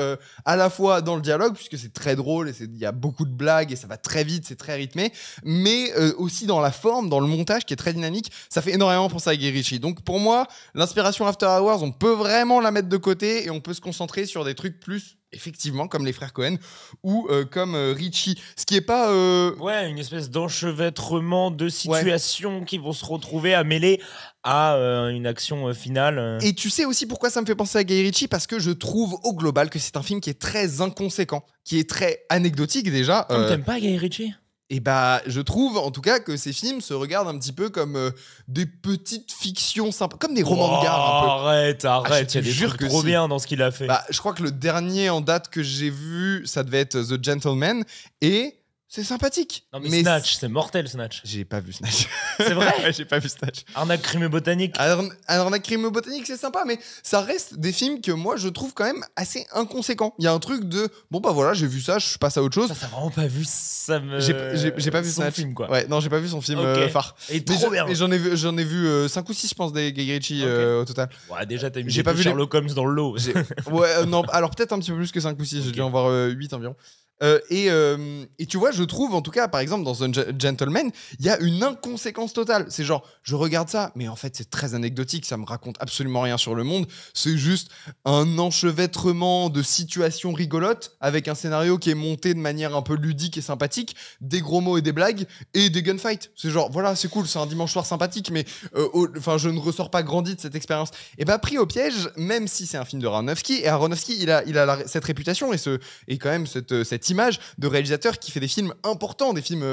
à la fois dans le dialogue, puisque c'est très drôle, et il y a beaucoup de blagues, et ça va très vite, c'est très rythmé, mais aussi dans la forme, dans le montage, qui est très dynamique. Ça fait énormément penser à Guy Ritchie. Donc pour moi, l'inspiration After Hours, on peut vraiment la mettre de côté, et on peut se concentrer sur des trucs plus effectivement comme les frères Coen ou comme Ritchie, ce qui est pas une espèce d'enchevêtrement de situations qui vont se retrouver à mêler à une action finale. Et tu sais aussi pourquoi ça me fait penser à Guy Ritchie, parce que je trouve au global que c'est un film qui est très inconséquent, qui est très anecdotique déjà. T'aimes pas Guy Ritchie ? Et je trouve en tout cas que ces films se regardent un petit peu comme des petites fictions sympas, comme des romans de gare un peu. Arrête, il y a des trucs trop bien dans ce qu'il a fait. Je crois que le dernier en date que j'ai vu, ça devait être The Gentleman, et c'est sympathique. Non mais Snatch, c'est mortel Snatch. J'ai pas vu Snatch. C'est vrai? J'ai pas vu Snatch. Arnaque crime botanique. Arnaque crime botanique, c'est sympa, mais ça reste des films que moi je trouve quand même assez inconséquents. Il y a un truc de voilà, j'ai vu ça, je passe à autre chose. Ça, t'as vraiment pas vu ça J'ai pas vu son Snatch. Film quoi. Ouais, non, j'ai pas vu son film phare. Et trop bien. Et j'en ai vu 5 ou 6 je pense des Guy Ritchie au total. Ouais, déjà t'as mis pas vu Sherlock Holmes dans le lot. Non, alors peut-être un petit peu plus que 5 ou 6, j'ai dû en voir 8 environ. Et tu vois, je trouve, en tout cas, par exemple, dans The Gentleman, il y a une inconséquence totale. C'est genre, je regarde ça, mais en fait, c'est très anecdotique, ça me raconte absolument rien sur le monde. C'est juste un enchevêtrement de situations rigolotes avec un scénario qui est monté de manière un peu ludique et sympathique, des gros mots et des blagues et des gunfights. C'est genre, voilà, c'est cool, c'est un dimanche soir sympathique, mais je ne ressors pas grandi de cette expérience. Et Pris au piège, même si c'est un film de Aronofsky, et Aronofsky, il a cette réputation et quand même cette image de réalisateur qui fait des films importants, des films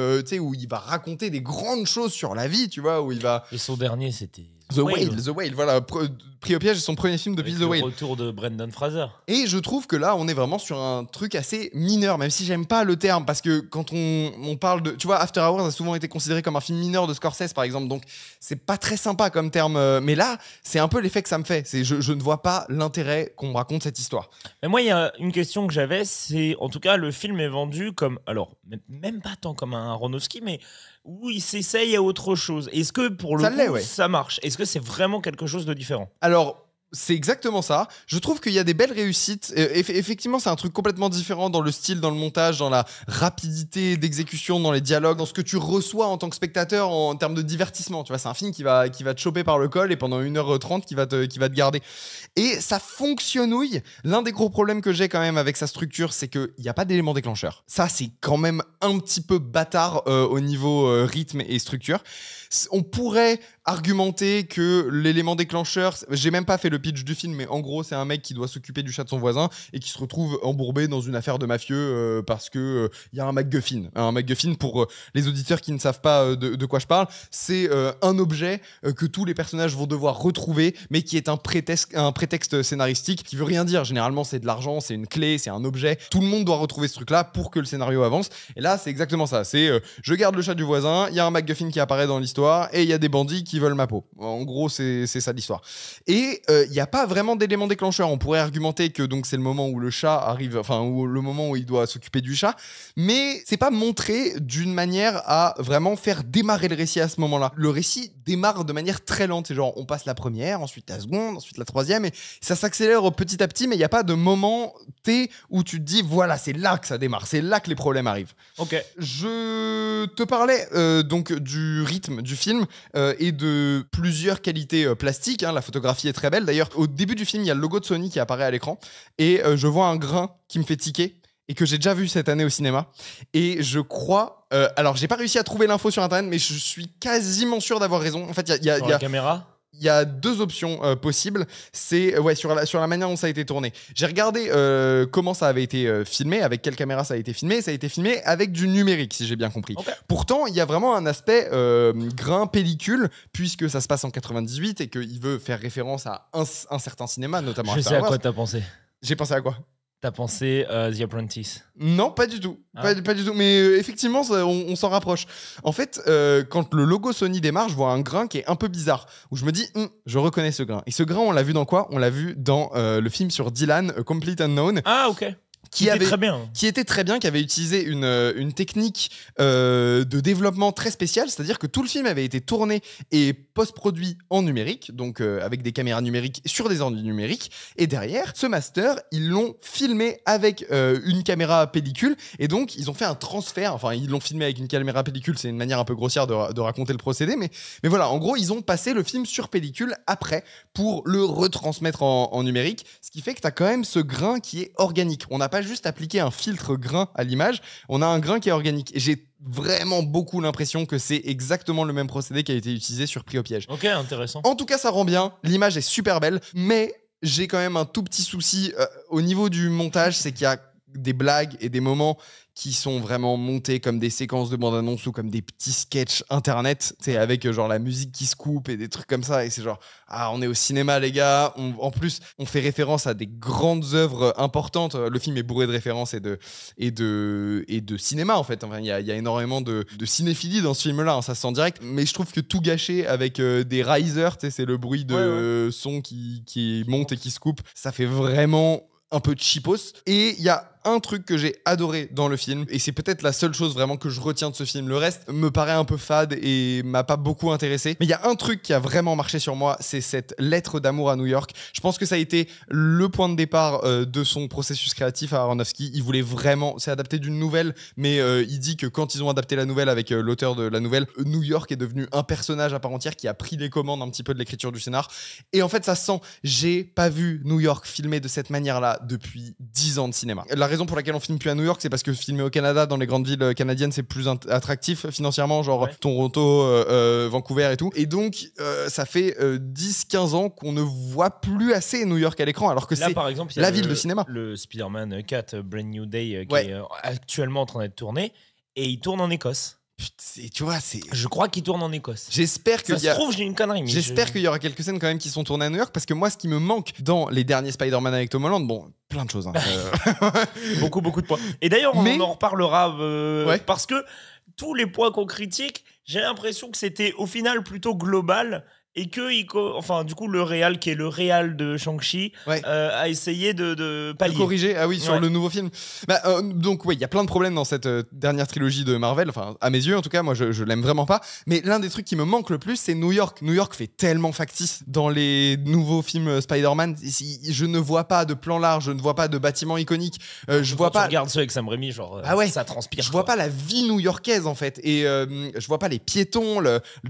où il va raconter des grandes choses sur la vie, tu vois, où il va... Et son dernier, c'était... The Whale, voilà, Pris au piège, c'est son premier film depuis The Whale. Le retour de Brendan Fraser. Et je trouve que là, on est vraiment sur un truc assez mineur, même si j'aime pas le terme, parce que quand on parle de... Tu vois, After Hours a souvent été considéré comme un film mineur de Scorsese, par exemple, donc c'est pas très sympa comme terme, mais là, c'est un peu l'effet que ça me fait. Je ne vois pas l'intérêt qu'on me raconte cette histoire. Mais moi, il y a une question que j'avais, c'est, en tout cas, le film est vendu comme... Alors, même pas tant comme un Aronofsky, mais... où il s'essaye à autre chose. Est-ce que pour le coup, ça marche? Est-ce que c'est vraiment quelque chose de différent? Alors, c'est exactement ça. Je trouve qu'il y a des belles réussites. Effectivement, c'est un truc complètement différent dans le style, dans le montage, dans la rapidité d'exécution, dans les dialogues, dans ce que tu reçois en tant que spectateur en termes de divertissement. Tu vois, c'est un film qui va te choper par le col et pendant 1h30 qui va te garder. Et ça fonctionnouille. L'un des gros problèmes que j'ai quand même avec sa structure, c'est qu'il n'y a pas d'élément déclencheur. Ça, c'est quand même un petit peu bâtard au niveau rythme et structure. On pourrait argumenter que l'élément déclencheur, j'ai même pas fait le pitch du film, mais en gros, c'est un mec qui doit s'occuper du chat de son voisin et qui se retrouve embourbé dans une affaire de mafieux parce que y a un MacGuffin. Un MacGuffin, pour les auditeurs qui ne savent pas de quoi je parle, c'est un objet que tous les personnages vont devoir retrouver, mais qui est un prétexte scénaristique qui veut rien dire. Généralement, c'est de l'argent, c'est une clé, c'est un objet. Tout le monde doit retrouver ce truc-là pour que le scénario avance. Et là, c'est exactement ça. C'est je garde le chat du voisin, il y a un MacGuffin qui apparaît dans l'histoire et il y a des bandits qui qui veulent ma peau. En gros, c'est ça l'histoire. Et il n'y a pas vraiment d'élément déclencheur. On pourrait argumenter que donc c'est le moment où le chat arrive, enfin, ou le moment où il doit s'occuper du chat, mais c'est pas montré d'une manière à vraiment faire démarrer le récit à ce moment-là. Le récit démarre de manière très lente. C'est genre, on passe la première, ensuite la seconde, ensuite la troisième, et ça s'accélère petit à petit, mais il n'y a pas de moment T où tu te dis, voilà, c'est là que ça démarre, c'est là que les problèmes arrivent. Ok. Je te parlais donc du rythme du film et de plusieurs qualités plastiques. Hein. La photographie est très belle. D'ailleurs, au début du film, il y a le logo de Sony qui apparaît à l'écran, et je vois un grain qui me fait tiquer, et que j'ai déjà vu cette année au cinéma. Et je crois... alors, j'ai pas réussi à trouver l'info sur Internet, mais je suis quasiment sûr d'avoir raison. En fait, il y a la caméra. Il y a deux options possibles. C'est sur la manière dont ça a été tourné. J'ai regardé comment ça avait été filmé, avec quelle caméra ça a été filmé. Ça a été filmé avec du numérique, si j'ai bien compris. Okay. Pourtant, il y a vraiment un aspect grain pellicule, puisque ça se passe en 98 et qu'il veut faire référence à un certain cinéma, notamment Je sais à quoi t'as pensé. J'ai pensé à quoi? T'as pensé The Apprentice? Non, pas du tout. Pas du tout. Mais effectivement, on s'en rapproche. En fait, quand le logo Sony démarre, je vois un grain qui est un peu bizarre. Où je me dis, je reconnais ce grain. Et ce grain, on l'a vu dans quoi? On l'a vu dans le film sur Dylan, A Complete Unknown. Ah, ok. Qui était très bien, qui avait utilisé une technique de développement très spéciale, c'est-à-dire que tout le film avait été tourné et post-produit en numérique, donc avec des caméras numériques sur des ordi numériques, et derrière, ce master, ils l'ont filmé avec une caméra pellicule, et donc ils ont fait un transfert, enfin ils l'ont filmé avec une caméra pellicule, c'est une manière un peu grossière de raconter le procédé, mais voilà, en gros, ils ont passé le film sur pellicule après pour le retransmettre en numérique, ce qui fait que tu as quand même ce grain qui est organique. On n'a pas juste appliquer un filtre grain à l'image, on a un grain qui est organique. Et j'ai vraiment beaucoup l'impression que c'est exactement le même procédé qui a été utilisé sur Pris au piège. Ok, intéressant. En tout cas, ça rend bien, l'image est super belle, mais j'ai quand même un tout petit souci au niveau du montage, c'est qu'il y a des blagues et des moments qui sont vraiment montés comme des séquences de bande-annonce ou comme des petits sketchs internet, avec genre la musique qui se coupe et des trucs comme ça, et c'est genre, on est au cinéma les gars, en plus on fait référence à des grandes œuvres importantes, le film est bourré de références et de cinéma en fait, enfin, il y a énormément de cinéphilie dans ce film-là, hein, ça se sent direct, mais je trouve que tout gâché avec des risers, c'est le bruit de son qui monte et qui se coupe, ça fait vraiment un peu cheapos. Et il y a un truc que j'ai adoré dans le film, et c'est peut-être la seule chose vraiment que je retiens de ce film. Le reste me paraît un peu fade et m'a pas beaucoup intéressé. Mais il y a un truc qui a vraiment marché sur moi, c'est cette lettre d'amour à New York. Je pense que ça a été le point de départ de son processus créatif à Aronofsky. Il voulait vraiment, c'est adapté d'une nouvelle, mais il dit que quand ils ont adapté la nouvelle avec l'auteur de la nouvelle, New York est devenu un personnage à part entière qui a pris les commandes un petit peu de l'écriture du scénar. Et en fait, ça se sent. J'ai pas vu New York filmé de cette manière-là depuis 10 ans de cinéma. La raison pour laquelle on filme plus à New York, c'est parce que filmer au Canada, dans les grandes villes canadiennes, c'est plus attractif financièrement, genre Toronto, Vancouver et tout. Et donc, ça fait 10-15 ans qu'on ne voit plus assez New York à l'écran, alors que c'est la ville de cinéma. Le Spider-Man 4 Brand New Day qui est actuellement en train d'être tourné, et il tourne en Écosse. Tu vois, c'est. Je crois qu'il tourne en Écosse. J'espère que. Ça se trouve, j'ai une connerie. J'espère qu'il y aura quelques scènes quand même qui sont tournées à New York, parce que moi, ce qui me manque dans les derniers Spider-Man avec Tom Holland, bon, plein de choses. Hein. beaucoup de points. Et d'ailleurs, on en reparlera parce que tous les points qu'on critique, j'ai l'impression que c'était au final plutôt global. Et que, du coup, le réal, qui est le réal de Shang-Chi, a essayé de pallier. Corriger, sur le nouveau film. Donc, il y a plein de problèmes dans cette dernière trilogie de Marvel, enfin, à mes yeux, en tout cas, moi, je l'aime vraiment pas. Mais l'un des trucs qui me manque le plus, c'est New York. New York fait tellement factice dans les nouveaux films Spider-Man. Je ne vois pas de plan large, je ne vois pas de bâtiments iconiques. Je vois pas. Tu regardes ceux avec Sam Raimi, genre, ça transpire. Je vois pas la vie new-yorkaise, en fait. Et je vois pas les piétons,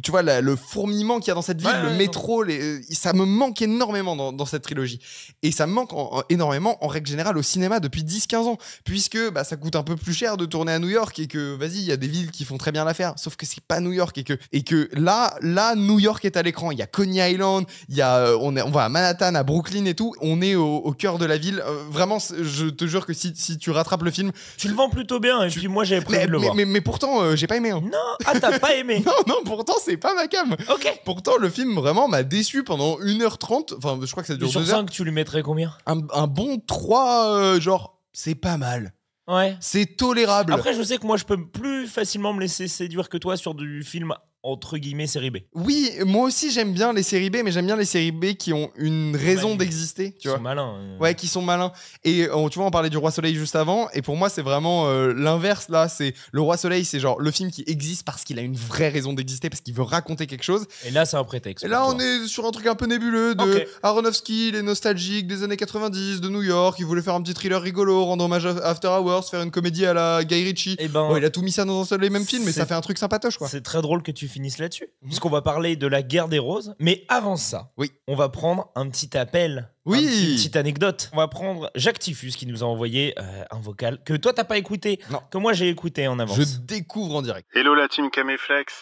tu vois, le fourmillement qu'il y a dans cette ville. Le métro, ça me manque énormément dans cette trilogie. Et ça me manque énormément, en règle générale, au cinéma depuis 10-15 ans. Puisque ça coûte un peu plus cher de tourner à New York et que, il y a des villes qui font très bien l'affaire. Sauf que c'est pas New York et que là, New York est à l'écran. Il y a Coney Island, on va à Manhattan, à Brooklyn et tout. On est au cœur de la ville. Vraiment, je te jure que si tu rattrapes le film... Tu le vends plutôt bien. Et puis moi, j'avais prévu de le voir. Mais pourtant, j'ai pas aimé. Hein. Non, t'as pas aimé. Non, pourtant, c'est pas ma cam. Ok. Pourtant, le film vraiment m'a déçu pendant 1h30. Enfin, je crois que ça dure 2 heures. Sur 5, tu lui mettrais combien? Un bon 3, genre, c'est pas mal. Ouais. C'est tolérable. Après, je sais que moi, je peux plus facilement me laisser séduire que toi sur du film entre guillemets série B. Oui, moi aussi j'aime bien les séries B, mais j'aime bien les séries B qui ont une raison d'exister. Tu vois. Qui sont malins. Ouais, qui sont malins. Et tu vois, on parlait du Roi Soleil juste avant, et pour moi c'est vraiment l'inverse là. C'est le Roi Soleil, c'est genre le film qui existe parce qu'il a une vraie raison d'exister, parce qu'il veut raconter quelque chose. Et là c'est un prétexte. Et là on est sur un truc un peu nébuleux de Aronofsky, les nostalgiques des années 90 de New York. Il voulait faire un petit thriller rigolo, rendre hommage à After Hours, faire une comédie à la Guy Ritchie. Et bon, il a tout mis ça dans un seul et même film, mais ça fait un truc sympatoche quoi. C'est très drôle que tu finisses là-dessus, puisqu'on va parler de la guerre des roses. Mais avant ça, on va prendre un petit appel. Une petite anecdote. On va prendre Jacques Tiffus qui nous a envoyé un vocal que toi t'as pas écouté, que moi j'ai écouté en avance. Je découvre en direct. Hello la team Caméflex.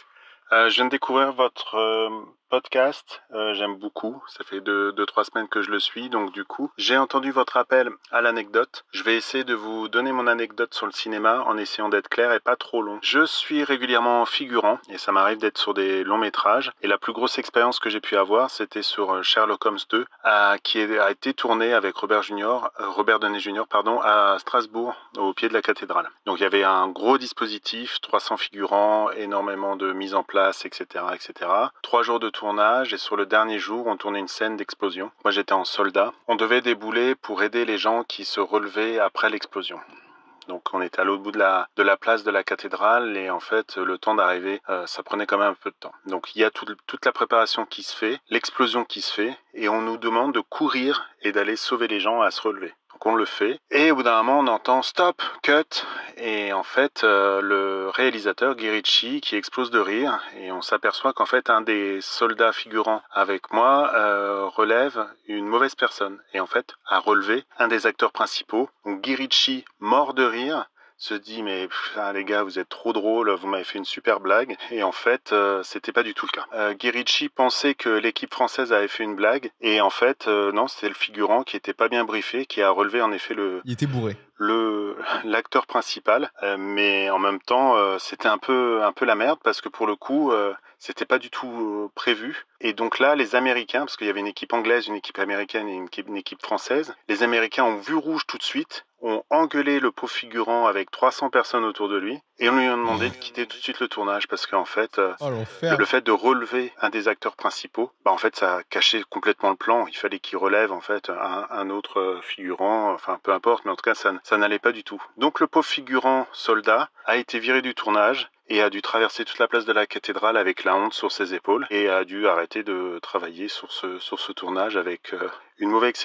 Je viens de découvrir votre podcast, j'aime beaucoup, ça fait 2-3 semaines que je le suis, donc du coup, j'ai entendu votre appel à l'anecdote. Je vais essayer de vous donner mon anecdote sur le cinéma en essayant d'être clair et pas trop long. Je suis régulièrement figurant et ça m'arrive d'être sur des longs métrages et la plus grosse expérience que j'ai pu avoir, c'était sur Sherlock Holmes 2, qui a été tourné avec Robert Downey Jr. À Strasbourg, au pied de la cathédrale. Donc il y avait un gros dispositif, 300 figurants, énormément de mise en place, etc., etc. 3 jours de tournage et sur le dernier jour, on tournait une scène d'explosion. Moi, j'étais en soldat. On devait débouler pour aider les gens qui se relevaient après l'explosion. Donc, on était à l'autre bout de la place de la cathédrale et en fait, le temps d'arriver, ça prenait quand même un peu de temps. Donc, il y a toute la préparation qui se fait, l'explosion qui se fait et on nous demande de courir et d'aller sauver les gens à se relever. Donc on le fait, et au bout d'un moment on entend stop, cut, et en fait le réalisateur Guy Ritchie qui explose de rire, et on s'aperçoit qu'en fait un des soldats figurants avec moi relève une mauvaise personne, et en fait a relevé un des acteurs principaux. Donc Guy Ritchie, mort de rire, se dit mais les gars vous êtes trop drôles, vous m'avez fait une super blague, et en fait c'était pas du tout le cas. Guy Ritchie pensait que l'équipe française avait fait une blague et en fait non, c'était le figurant qui était pas bien briefé qui a relevé en effet il était bourré. L'acteur principal, mais en même temps c'était un peu la merde parce que pour le coup c'était pas du tout prévu. Et donc là, les Américains, parce qu'il y avait une équipe anglaise, une équipe américaine et une équipe française, les Américains ont vu rouge tout de suite, ont engueulé le pauvre figurant avec 300 personnes autour de lui, et on lui a demandé de quitter tout de suite le tournage, parce qu'en fait, le fait de relever un des acteurs principaux, en fait, ça a caché complètement le plan. Il fallait qu'il relève, en fait, un autre figurant, enfin, peu importe, mais en tout cas, ça n'allait pas du tout. Donc le pauvre figurant soldat a été viré du tournage, et a dû traverser toute la place de la cathédrale avec la honte sur ses épaules et a dû arrêter de travailler sur ce tournage avec une mauvaise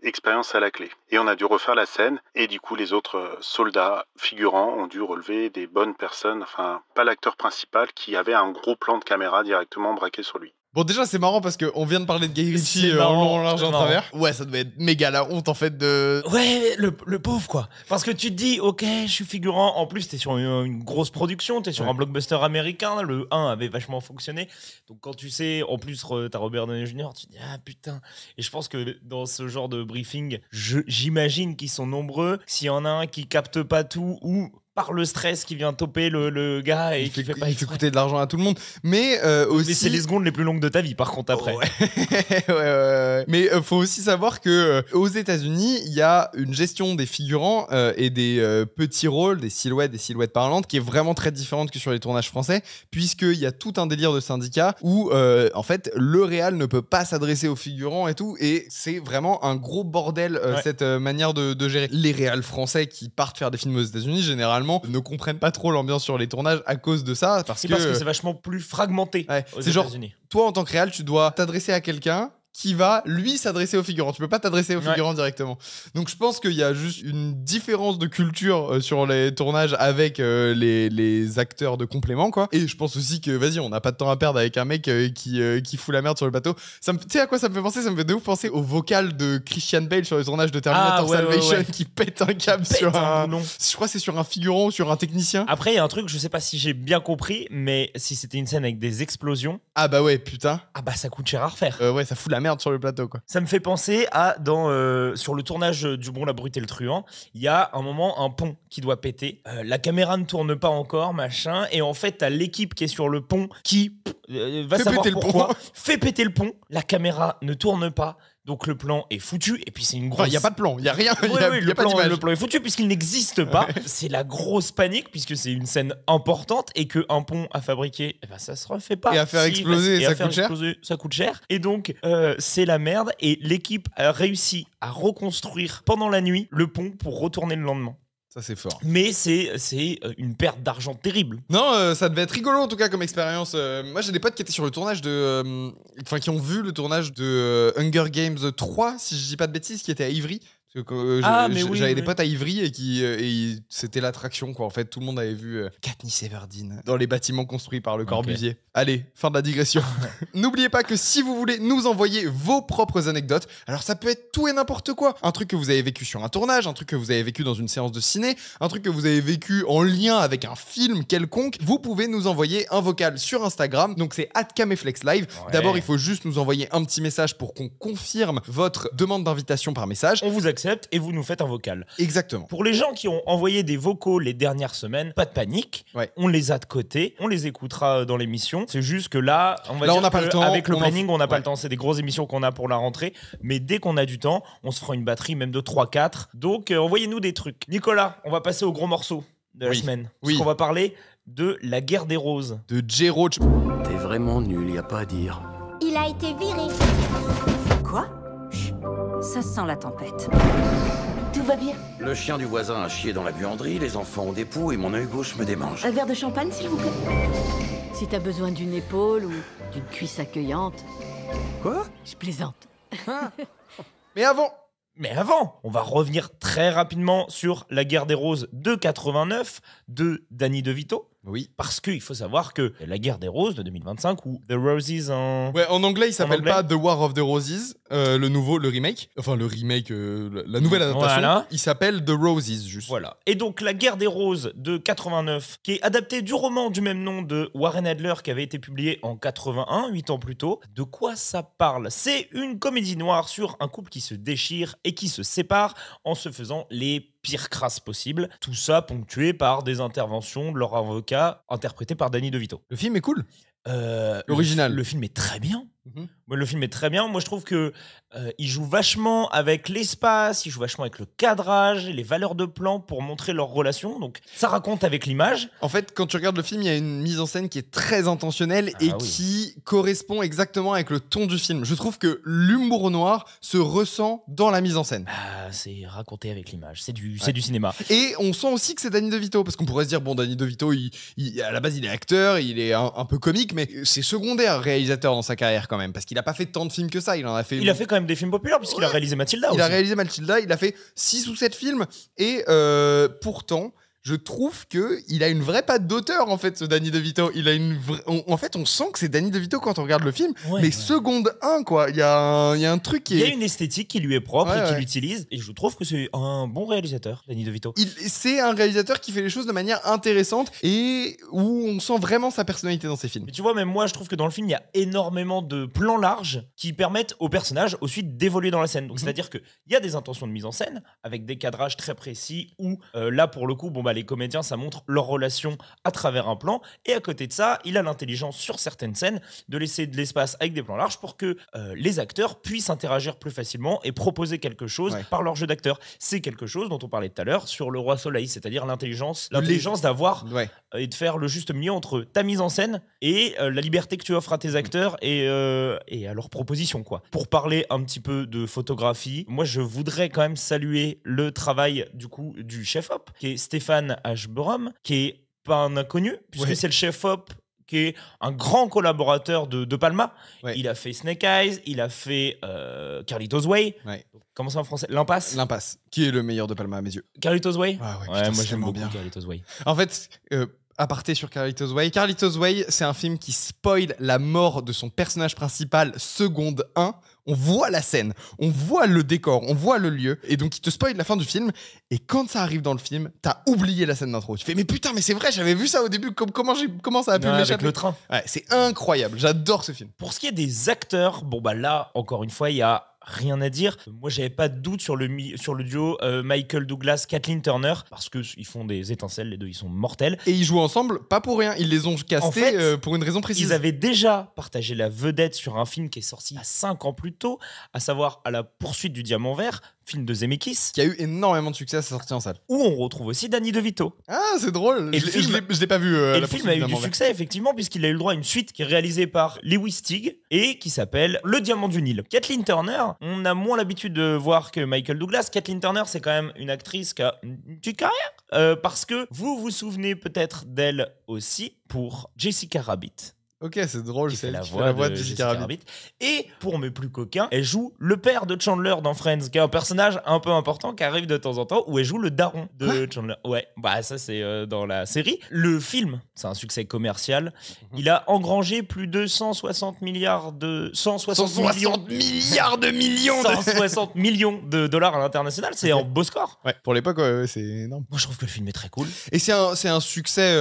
expérience à la clé. Et on a dû refaire la scène et du coup les autres soldats figurants ont dû relever des bonnes personnes, enfin pas l'acteur principal qui avait un gros plan de caméra directement braqué sur lui. Bon, déjà, c'est marrant parce qu'on vient de parler de Guy Ritchie en long, en large, en travers. Ouais, ça devait être méga la honte, en fait, de... Ouais, le pauvre, quoi. Parce que tu te dis, ok, je suis figurant. En plus, t'es sur une grosse production, t'es sur un blockbuster américain. Le 1 avait vachement fonctionné. Donc, quand tu sais, en plus, t'as Robert Downey Jr., tu te dis, ah, putain. Et je pense que dans ce genre de briefing, j'imagine qu'ils sont nombreux. S'il y en a un qui capte pas tout ou... par le stress qui vient toper le gars et qui fait pas. Il fait coûter de l'argent à tout le monde. Mais aussi. Mais c'est les secondes les plus longues de ta vie, par contre, après. Ouais. Mais faut aussi savoir que aux États-Unis, il y a une gestion des figurants et des petits rôles, des silhouettes parlantes, qui est vraiment très différente que sur les tournages français, puisqu'il y a tout un délire de syndicat où en fait le réal ne peut pas s'adresser aux figurants et tout, et c'est vraiment un gros bordel cette manière de gérer. Les réals français qui partent faire des films aux États-Unis, généralement ne comprennent pas trop l'ambiance sur les tournages à cause de ça, parce que c'est vachement plus fragmenté aux États-Unis. Genre, toi en tant que réal, tu dois t'adresser à quelqu'un qui va, lui, s'adresser aux figurants. Tu peux pas t'adresser aux figurants directement. Donc je pense qu'il y a juste une différence de culture sur les tournages avec les acteurs de complément, quoi. Et je pense aussi que, vas-y, on n'a pas de temps à perdre avec un mec qui fout la merde sur le bateau. Tu sais à quoi ça me fait penser? Ça me fait de ouf penser au vocal de Christian Bale sur le tournage de Terminator Salvation qui pète un câble sur un... Je crois que c'est sur un figurant ou sur un technicien. Après, il y a un truc, je sais pas si j'ai bien compris, mais si c'était une scène avec des explosions... Ah bah ouais, putain. Ah bah ça coûte cher à refaire. Ouais, ça fout la merde sur le plateau, quoi. Ça me fait penser à sur le tournage du Bon, la Brute et le Truand, il y a un moment un pont qui doit péter, la caméra ne tourne pas encore, machin, et en fait t'as l'équipe qui est sur le pont qui va savoir pourquoi fait péter le pont, la caméra ne tourne pas, Donc le plan est foutu et puis c'est une grosse... Il n'y a pas de plan, il n'y a rien, le plan est foutu puisqu'il n'existe pas. C'est la grosse panique puisque c'est une scène importante et qu'un pont à fabriquer, ça se refait pas. Et à faire exploser, ça coûte cher. Et donc c'est la merde et l'équipe a réussi à reconstruire pendant la nuit le pont pour retourner le lendemain. Ça, c'est fort. Mais c'est une perte d'argent terrible. Non, ça devait être rigolo en tout cas comme expérience. Moi, j'ai des potes qui étaient sur le tournage de. Enfin, qui ont vu le tournage de Hunger Games 3, si je dis pas de bêtises, qui était à Ivry. J'avais des potes à Ivry et c'était l'attraction quoi. En fait, tout le monde avait vu Katniss Everdeen dans les bâtiments construits par le Corbusier. Okay. Allez, fin de la digression. N'oubliez pas que si vous voulez nous envoyer vos propres anecdotes, alors ça peut être tout et n'importe quoi. Un truc que vous avez vécu sur un tournage, un truc que vous avez vécu dans une séance de ciné, un truc que vous avez vécu en lien avec un film quelconque, vous pouvez nous envoyer un vocal sur Instagram. Donc c'est @cameflexlive. Ouais. D'abord, il faut juste nous envoyer un petit message pour qu'on confirme votre demande d'invitation par message. On vous accepte et vous nous faites un vocal. Exactement. Pour les gens qui ont envoyé des vocaux les dernières semaines, pas de panique. Ouais. On les a de côté, on les écoutera dans l'émission. C'est juste que là, on n'a pas le temps. Avec le planning, on n'a pas le temps. C'est des grosses émissions qu'on a pour la rentrée. Mais dès qu'on a du temps, on se fera une batterie même de 3-4. Donc, envoyez-nous des trucs. Nicolas, on va passer au gros morceau de la semaine. Parce qu'on va parler de La Guerre des Roses. De Jay Roach. T'es vraiment nul, y a pas à dire. Il a été viré. Quoi ? Ça sent la tempête. Tout va bien. Le chien du voisin a chié dans la buanderie, les enfants ont des poux et mon œil gauche me démange. Un verre de champagne, s'il vous plaît. Si t'as besoin d'une épaule ou d'une cuisse accueillante... Quoi ? Je plaisante. Mais avant, on va revenir très rapidement sur La Guerre des Roses de 89 de Danny DeVito. Oui. Parce qu'il faut savoir que La Guerre des Roses de 2025 ou The Roses en... Ouais, en anglais, il s'appelle pas The War of the Roses, le remake. Enfin, le remake, la nouvelle adaptation. Voilà. Il s'appelle The Roses, juste. Voilà. Et donc, La Guerre des Roses de 89, qui est adapté du roman du même nom de Warren Adler, qui avait été publié en 81, 8 ans plus tôt. De quoi ça parle ? C'est une comédie noire sur un couple qui se déchire et qui se sépare en se faisant les pire crasse possible. Tout ça ponctué par des interventions de leur avocat interprété par Danny DeVito. Le film est cool. L'original. Le film est très bien. Le film est très bien. Moi, je trouve que il joue vachement avec l'espace, il joue vachement avec le cadrage, les valeurs de plan pour montrer leur relation. Donc, ça raconte avec l'image. En fait, quand tu regardes le film, il y a une mise en scène qui est très intentionnelle qui correspond exactement avec le ton du film. Je trouve que l'humour noir se ressent dans la mise en scène. C'est raconté avec l'image. C'est du cinéma. Et on sent aussi que c'est Danny DeVito, parce qu'on pourrait se dire, bon, Danny DeVito, à la base, il est acteur, il est un peu comique, mais c'est secondaire réalisateur dans sa carrière quand même, parce qu'il a pas fait tant de films que ça. Il a fait quand même des films populaires, puisqu'il a réalisé Mathilda aussi. Il a réalisé Mathilda, il a fait 6 ou 7 films, et pourtant... Je trouve qu'il a une vraie patte d'auteur, en fait, ce Danny DeVito. En fait, on sent que c'est Danny DeVito quand on regarde le film, mais seconde 1, quoi. Il y a un truc qui est... Il y a une esthétique qui lui est propre et qu'il utilise, et je trouve que c'est un bon réalisateur, Danny DeVito. C'est un réalisateur qui fait les choses de manière intéressante et où on sent vraiment sa personnalité dans ses films. Mais tu vois, même moi, je trouve que dans le film, il y a énormément de plans larges qui permettent aux personnages ensuite d'évoluer dans la scène. Donc, c'est-à-dire qu'il y a des intentions de mise en scène, avec des cadrages très précis, où là, pour le coup, les comédiens, ça montre leur relation à travers un plan. Et à côté de ça, il a l'intelligence sur certaines scènes de laisser de l'espace avec des plans larges pour que les acteurs puissent interagir plus facilement et proposer quelque chose par leur jeu d'acteur. C'est quelque chose dont on parlait tout à l'heure sur Le Roi Soleil, c'est-à-dire l'intelligence d'avoir et de faire le juste milieu entre ta mise en scène et la liberté que tu offres à tes acteurs et à leurs propositions, quoi. Pour parler un petit peu de photographie, moi je voudrais quand même saluer le travail du chef-op, qui est Stéphane Ashbrom, qui est pas un inconnu, puisque c'est le chef-op qui est un grand collaborateur de Palma. Il a fait Snake Eyes, il a fait Carlitos Way. Comment ça en français ? L'Impasse. L'Impasse, qui est le meilleur de Palma à mes yeux. Carlitos Way. Putain, moi j'aime beaucoup bien Carlitos Way. En fait... aparté sur Carlitos Way. Carlitos Way, c'est un film qui spoil la mort de son personnage principal seconde 1. On voit la scène, on voit le décor, on voit le lieu, et donc il te spoil la fin du film, et quand ça arrive dans le film, t'as oublié la scène d'intro. Tu fais, mais putain, mais c'est vrai, j'avais vu ça au début, comment ça a pu m'échapper avec le train. C'est incroyable, j'adore ce film. Pour ce qui est des acteurs, là, encore une fois, il y a rien à dire. Moi, j'avais pas de doute sur le duo Michael Douglas, Kathleen Turner, parce que ils font des étincelles, les deux, ils sont mortels. Et ils jouent ensemble, pas pour rien. Ils les ont castés en fait, pour une raison précise. Ils avaient déjà partagé la vedette sur un film qui est sorti 5 ans plus tôt, à savoir À la poursuite du diamant vert, film de Zemeckis, qui a eu énormément de succès à sa sortie en salle. Où on retrouve aussi Danny DeVito. Ah, c'est drôle. Et je l'ai pas vu. Et le film a eu du succès, effectivement, puisqu'il a eu le droit à une suite qui est réalisée par Lewis Stig et qui s'appelle Le Diamant du Nil. Kathleen Turner, on a moins l'habitude de voir que Michael Douglas. Kathleen Turner, c'est quand même une actrice qui a une petite carrière, parce que vous vous souvenez peut-être d'elle aussi pour Jessica Rabbit. Ok, c'est drôle, c'est la voix de Jessica Rabbit. Et pour mes plus coquins, elle joue le père de Chandler dans Friends, qui est un personnage un peu important qui arrive de temps en temps, où elle joue le daron de Chandler. Ouais, bah ça c'est dans la série. Le film, c'est un succès commercial. Il a engrangé plus de 160 millions de dollars à l'international. C'est un beau score. Ouais, pour l'époque, c'est énorme. Moi, je trouve que le film est très cool. Et c'est un succès.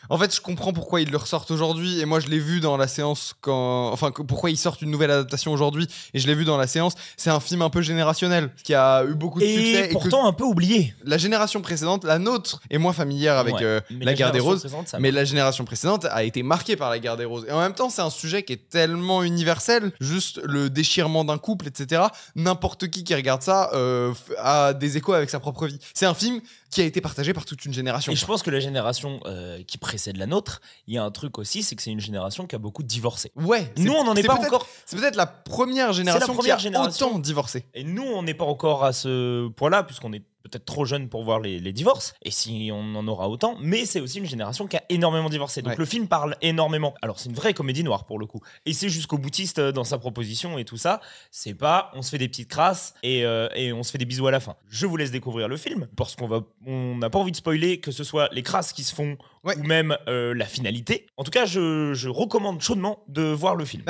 En fait, je comprends pourquoi ils le ressortent aujourd'hui. Et moi, je l'ai vu dans la séance pourquoi ils sortent une nouvelle adaptation aujourd'hui. Et je l'ai vu dans la séance. C'est un film un peu générationnel qui a eu beaucoup de succès. Et pourtant un peu oublié. La génération précédente, la nôtre, est moins familière avec la guerre des roses. Mais la génération précédente a été marquée par la guerre des roses. Et en même temps, c'est un sujet qui est tellement universel. Juste le déchirement d'un couple, etc. N'importe qui regarde ça a des échos avec sa propre vie. C'est un film qui a été partagé par toute une génération. Et je pense que la génération qui précède la nôtre, il y a un truc aussi, c'est que c'est une génération qui a beaucoup divorcé. Ouais. Nous, on n'en est pas encore. C'est peut-être la première génération qui a autant divorcé. Et nous, on n'est pas encore à ce point-là, puisqu'on est peut-être trop jeune pour voir les divorces, et si on en aura autant, mais c'est aussi une génération qui a énormément divorcé. Donc le film parle énormément. Alors c'est une vraie comédie noire pour le coup. Et c'est jusqu'au boutiste dans sa proposition et tout ça. C'est pas on se fait des petites crasses et on se fait des bisous à la fin. Je vous laisse découvrir le film, parce on n'a pas envie de spoiler, que ce soit les crasses qui se font ou même la finalité. En tout cas, je recommande chaudement de voir le film.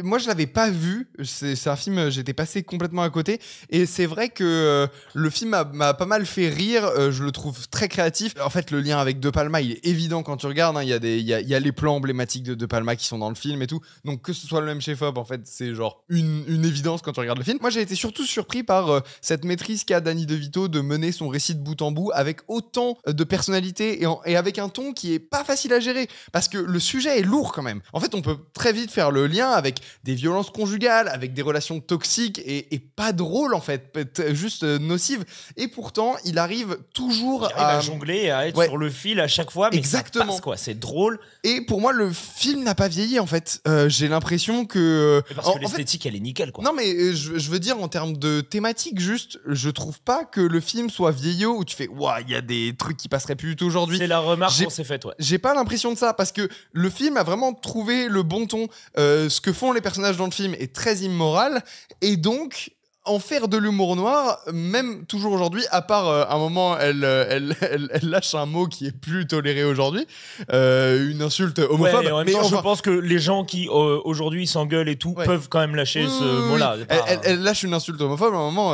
Moi, je l'avais pas vu. C'est un film, j'étais passé complètement à côté. Et c'est vrai que le film m'a pas mal fait rire. Je le trouve très créatif. En fait, le lien avec De Palma, il est évident quand tu regardes. Il y a les plans emblématiques de Palma qui sont dans le film et tout. Donc, que ce soit le même chef-op, en fait, c'est genre une évidence quand tu regardes le film. Moi, j'ai été surtout surpris par cette maîtrise qu'a Danny DeVito de mener son récit de bout en bout avec autant de personnalité et avec un ton qui est pas facile à gérer, parce que le sujet est lourd quand même. En fait, on peut très vite faire le lien avec des violences conjugales, avec des relations toxiques et pas drôles en fait, juste nocives. Et pourtant, il arrive toujours à jongler et à être sur le fil à chaque fois, mais exactement. Ça passe, quoi. C'est drôle. Et pour moi, le film n'a pas vieilli en fait. J'ai l'impression que parce que l'esthétique, elle est nickel, quoi. Non, mais je veux dire en termes de thématique, juste, je trouve pas que le film soit vieillot où tu fais ouah, il y a des trucs qui passeraient plus du tout aujourd'hui. C'est la remarque qu'on s'est faite. Ouais. J'ai pas l'impression de ça, parce que le film a vraiment trouvé le bon ton. Ce que font les personnages dans le film est très immoral, et donc en faire de l'humour noir, même toujours aujourd'hui, à part un moment, elle lâche un mot qui est plus toléré aujourd'hui, une insulte homophobe. Ouais, en même temps, je pense que les gens qui aujourd'hui s'engueulent et tout peuvent quand même lâcher ce mot-là. Elle lâche une insulte homophobe à un moment,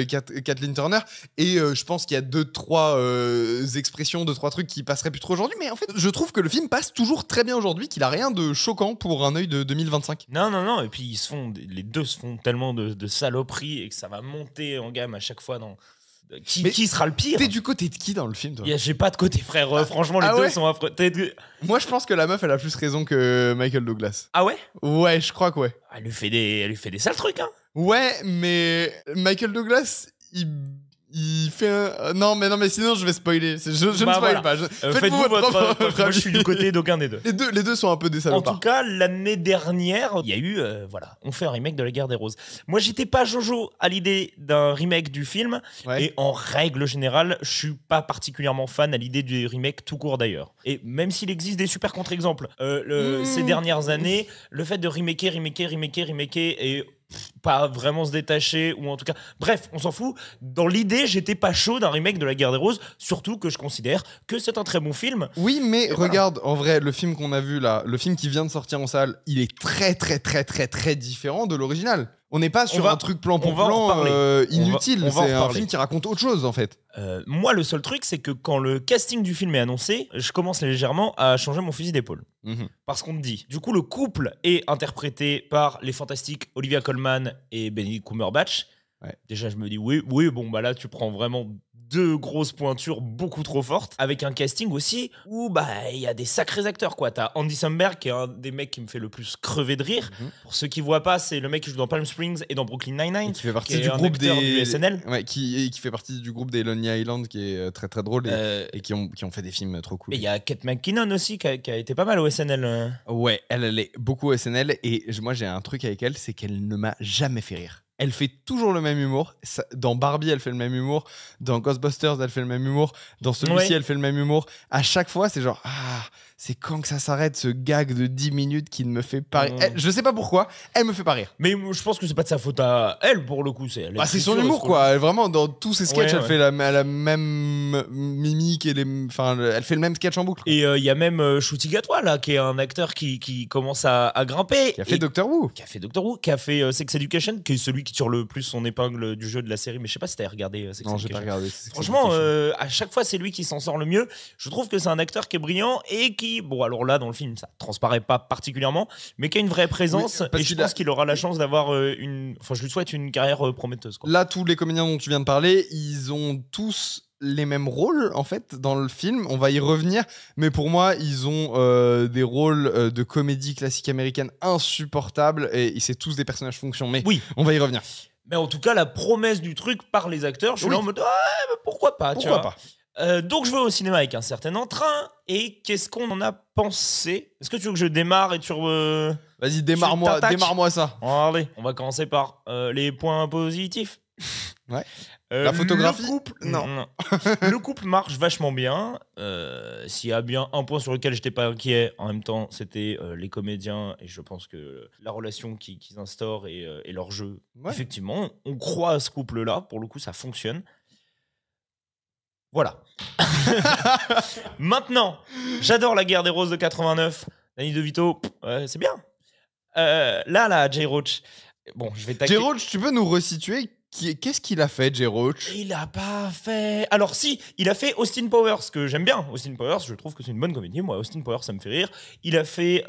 Kathleen Turner, et je pense qu'il y a 2-3 expressions, 2-3 trucs qui passeraient plus trop aujourd'hui, mais en fait, je trouve que le film passe toujours très bien aujourd'hui, qu'il a rien de choquant pour un œil de 2025. Non, et puis les deux se font tellement de saloperies et que ça va monter en gamme à chaque fois dans... Qui sera le pire? T'es du côté de qui dans le film, toi? J'ai pas de côté, frère. Franchement, les deux sont affreux. Moi, je pense que la meuf, elle a plus raison que Michael Douglas. Ah ouais? Ouais, je crois que ouais. Elle lui fait des sales trucs, hein. Ouais, mais Michael Douglas, il fait un... Non, mais sinon, je vais spoiler. Je ne spoil pas. Faites-vous votre... Moi, je suis du côté d'aucun des deux. Les deux sont un peu des salopards. En tout cas, l'année dernière, il y a eu... on fait un remake de La Guerre des Roses. Moi, j'étais pas Jojo à l'idée d'un remake du film. Ouais. Et en règle générale, je suis pas particulièrement fan à l'idée du remake tout court, d'ailleurs. Et même s'il existe des super contre-exemples, ces dernières années, le fait de remaker et... pas vraiment se détacher, ou en tout cas bref, on s'en fout. Dans l'idée, j'étais pas chaud d'un remake de La Guerre des Roses, surtout que je considère que c'est un très bon film. Oui, mais regarde, en vrai, le film qu'on a vu là, le film qui vient de sortir en salle, il est très très très très très différent de l'original. On n'est pas sur un truc plan pour plan inutile. C'est un film qui raconte autre chose en fait. Moi, le seul truc, c'est que quand le casting du film est annoncé, je commence légèrement à changer mon fusil d'épaule. Parce qu'on me dit, du coup, le couple est interprété par les fantastiques Olivia Colman et Benedict Cumberbatch. Déjà, je me dis, oui, bon, bah là, tu prends vraiment 2 grosses pointures beaucoup trop fortes, avec un casting aussi où il y a des sacrés acteurs, quoi. T'as Andy Samberg, qui est un des mecs qui me fait le plus crever de rire. Pour ceux qui voient pas, c'est le mec qui joue dans Palm Springs et dans Brooklyn Nine-Nine, qui fait partie du groupe du SNL. Ouais, qui fait partie du groupe des Lonely Island, qui est très très drôle et qui ont fait des films trop cool. Et il y a Kate McKinnon aussi, qui a été pas mal au SNL. Ouais, elle est beaucoup au SNL, et moi j'ai un truc avec elle, c'est qu'elle ne m'a jamais fait rire. Elle fait toujours le même humour. Dans Barbie, elle fait le même humour. Dans Ghostbusters, elle fait le même humour. Dans celui-ci, elle fait le même humour. À chaque fois, c'est genre, c'est quand que ça s'arrête, ce gag de 10 minutes qui ne me fait pas rire. Je sais pas pourquoi, elle me fait pas rire. Mais je pense que c'est pas de sa faute à elle, pour le coup. C'est son humour, quoi. Elle, vraiment, dans tous ses sketchs, elle fait la même mimique. Elle fait le même sketch en boucle. Et il y a même Ncuti Gatwa, là, qui est un acteur qui commence à grimper. Qui a fait Doctor Who. Qui a fait Sex Education, qui est celui qui tire le plus son épingle du jeu de la série. Mais je sais pas si t'as regardé Sex Education. Non, j'ai pas regardé. Franchement, à chaque fois, c'est lui qui s'en sort le mieux. Je trouve que c'est un acteur qui est brillant et qui, bon, alors là, dans le film, ça transparaît pas particulièrement, mais qui a une vraie présence. Et je pense qu'il aura la chance d'avoir je lui souhaite une carrière prometteuse, quoi. Là, tous les comédiens dont tu viens de parler, ils ont tous les mêmes rôles en fait dans le film, on va y revenir, mais pour moi ils ont des rôles de comédie classique américaine insupportables, et c'est tous des personnages fonction, mais oui, on va y revenir. Mais en tout cas, la promesse du truc par les acteurs, je suis là en mode pourquoi pas, pourquoi pas. Donc je vais au cinéma avec un certain entrain, et qu'est-ce qu'on en a pensé? Est-ce que tu veux que je démarre et tu vas-y, démarre-moi ça. Allez, on va commencer par les points positifs. Ouais. La photographie, le couple, non. Le couple marche vachement bien. S'il y a bien un point sur lequel j'étais pas inquiet, en même temps, c'était les comédiens, et je pense que la relation qu'ils instaurent et leur jeu. Ouais. Effectivement, on croit à ce couple-là. Pour le coup, ça fonctionne. Voilà. Maintenant, j'adore La Guerre des Roses de 89. Danny DeVito, c'est bien. Là, Jay Roach. Bon, je vais taquer. Jay Roach, tu peux nous resituer? Qu'est-ce qu'il a fait, Jay Roach? Il a pas fait... Alors si, il a fait Austin Powers, que j'aime bien. Austin Powers, je trouve que c'est une bonne comédie. Moi, Austin Powers, ça me fait rire. Il a fait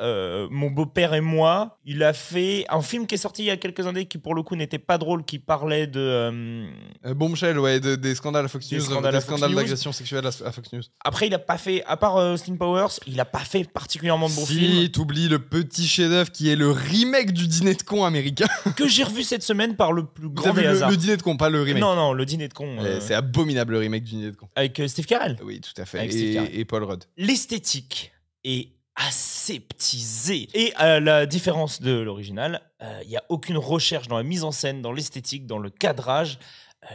Mon beau-père et moi. Il a fait un film qui est sorti il y a quelques années, qui pour le coup n'était pas drôle, qui parlait de... Bombshell, ouais, des scandales à Fox News. Des scandales d'agression sexuelle à Fox News. Après, il a pas fait, à part Austin Powers, il a pas fait particulièrement de bons films. Si, t'oublies le petit chef-d'œuvre qui est le remake du Dîner de con américain. Que j'ai revu cette semaine par le plus grand des hasards. Le Dîner de con, pas le remake. Non, le Dîner de con. C'est abominable, le remake du Dîner de con. Avec Steve Carell. Oui, tout à fait. Et Paul Rudd. L'esthétique est aseptisée. Et à la différence de l'original, il n'y a aucune recherche dans la mise en scène, dans l'esthétique, dans le cadrage.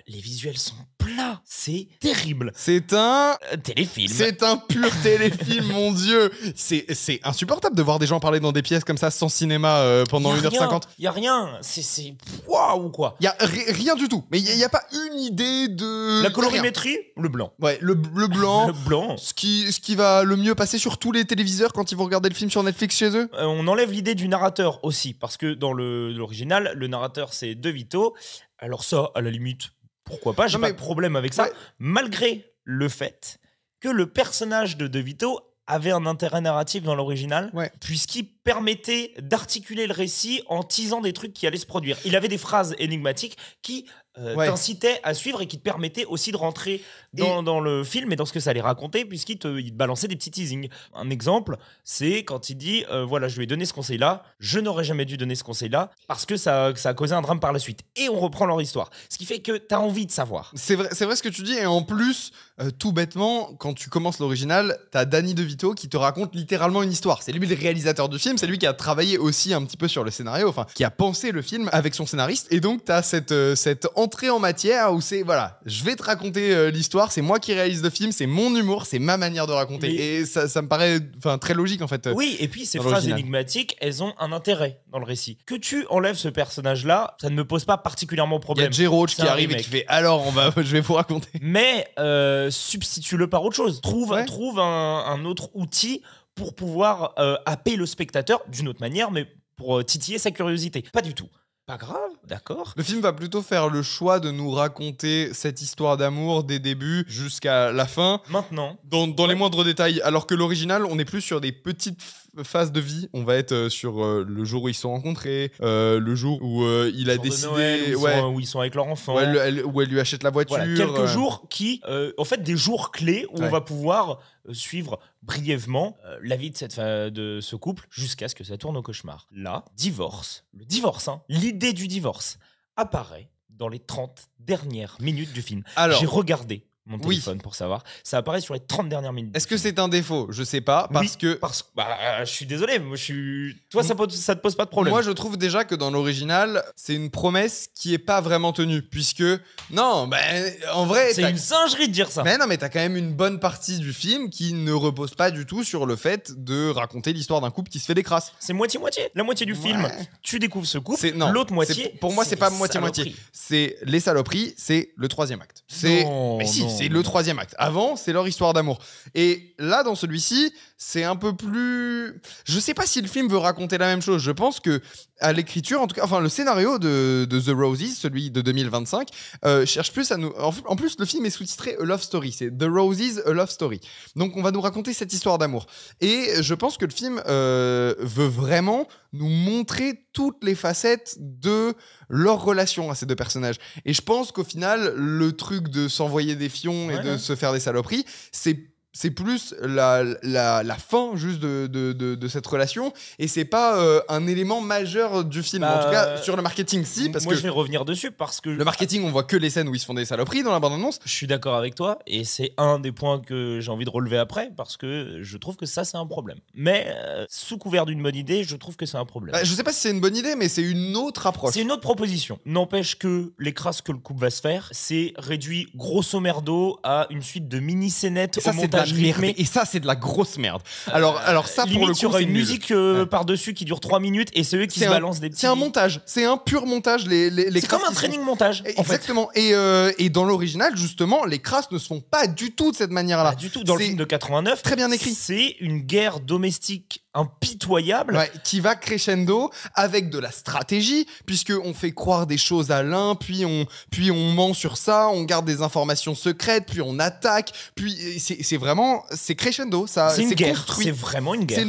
Les visuels sont plats, c'est terrible. C'est un téléfilm. C'est un pur téléfilm, mon Dieu. C'est insupportable de voir des gens parler dans des pièces comme ça sans cinéma pendant 1h50. Il y a rien, c'est waouh quoi. Il y a rien du tout. Mais il y a pas une idée de la colorimétrie, le blanc. Ouais, le blanc. Le blanc. Ce qui va le mieux passer sur tous les téléviseurs quand ils vont regarder le film sur Netflix chez eux. On enlève l'idée du narrateur aussi, parce que dans l'original, le narrateur c'est DeVito. Alors ça, à la limite, pourquoi pas, j'ai pas de problème avec ça, malgré le fait que le personnage de DeVito avait un intérêt narratif dans l'original, puisqu'il permettait d'articuler le récit en teasant des trucs qui allaient se produire. Il avait des phrases énigmatiques qui t'incitaient à suivre et qui te permettaient aussi de rentrer dans le film et dans ce que ça allait raconter, puisqu'il te balançait des petits teasings. Un exemple, c'est quand il dit voilà, je lui ai donné ce conseil-là, je n'aurais jamais dû donner ce conseil-là, parce que ça a causé un drame par la suite. Et on reprend leur histoire. Ce qui fait que tu as envie de savoir. C'est vrai ce que tu dis, et en plus, tout bêtement, quand tu commences l'original, tu as Danny DeVito qui te raconte littéralement une histoire. C'est lui le réalisateur du film, c'est lui qui a travaillé aussi un petit peu sur le scénario, enfin, qui a pensé le film avec son scénariste, et donc tu as cette entrée en matière où c'est, voilà, je vais te raconter l'histoire, c'est moi qui réalise le film, c'est mon humour, c'est ma manière de raconter. Et ça me paraît très logique en fait. Oui, et puis ces phrases énigmatiques, elles ont un intérêt dans le récit. Que tu enlèves ce personnage-là, ça ne me pose pas particulièrement problème. Il y a Jay Roach qui arrive et qui fait alors je vais vous raconter. Mais substitue-le par autre chose. Trouve un autre outil pour pouvoir happer le spectateur d'une autre manière, mais pour titiller sa curiosité. Pas du tout. Pas grave, d'accord. Le film va plutôt faire le choix de nous raconter cette histoire d'amour des débuts jusqu'à la fin. Maintenant. Dans les moindres détails. Alors que l'original, on est plus sur des petites phases de vie. On va être sur le jour où ils se sont rencontrés, le jour où il a décidé... De Noël, où ils sont avec leur enfant. Où elle lui achète la voiture. Voilà, quelques jours qui... en fait, des jours clés où on va pouvoir suivre brièvement la vie de ce couple jusqu'à ce que ça tourne au cauchemar. Là, le divorce, l'idée du divorce apparaît dans les 30 dernières minutes du film. Alors, j'ai regardé mon téléphone pour savoir. Ça apparaît sur les 30 dernières minutes. Est-ce que c'est un défaut? Je sais pas, parce que... je suis désolé, toi ça te pose pas de problème. Moi je trouve déjà que dans l'original, c'est une promesse qui est pas vraiment tenue, puisque... Non, en vrai... C'est une singerie de dire ça. Mais non, mais t'as quand même une bonne partie du film qui ne repose pas du tout sur le fait de raconter l'histoire d'un couple qui se fait des crasses. C'est moitié-moitié. La moitié du film, tu découvres ce couple, l'autre moitié... Pour moi, c'est pas moitié-moitié. C'est les saloperies, c'est le 3e acte. C'est le 3e acte. Avant, c'est leur histoire d'amour. Et là, dans celui-ci, c'est un peu plus... Je sais pas si le film veut raconter la même chose. Je pense que à l'écriture, en tout cas, enfin, le scénario de The Roses, celui de 2025, cherche plus à nous... En plus, le film est sous-titré A Love Story. C'est The Roses, A Love Story. Donc, on va nous raconter cette histoire d'amour. Et je pense que le film veut vraiment nous montrer toutes les facettes de leur relation à ces deux personnages. Et je pense qu'au final, le truc de s'envoyer des fions et de se faire des saloperies, c'est plus la fin juste de cette relation, et c'est pas un élément majeur du film. En tout cas, sur le marketing, si. Parce moi, je vais revenir dessus parce que... Le marketing, on voit que les scènes où ils se font des saloperies dans la bande-annonce. Je suis d'accord avec toi, et c'est un des points que j'ai envie de relever après, parce que je trouve que ça, c'est un problème. Mais sous couvert d'une bonne idée, je trouve que c'est un problème. Je sais pas si c'est une bonne idée, mais c'est une autre approche. C'est une autre proposition. N'empêche que les crasses que le couple va se faire, c'est réduit grosso merdo à une suite de mini-scénettes au montage rythmé. Et ça, c'est de la grosse merde. Alors ça, pour le coup, il y aura une musique par-dessus qui dure 3 minutes, et c'est eux qui se balancent des petits... C'est un montage. C'est un pur montage. C'est comme un training montage. Exactement. Et dans l'original, justement, les crasses ne se font pas du tout de cette manière-là. Pas du tout. Dans le film de 89, très bien écrit. C'est une guerre domestique impitoyable, qui va crescendo avec de la stratégie, puisque on fait croire des choses à l'un, puis on ment sur ça, on garde des informations secrètes, puis on attaque, puis c'est crescendo, ça. C'est une guerre. Construit. C'est vraiment une guerre.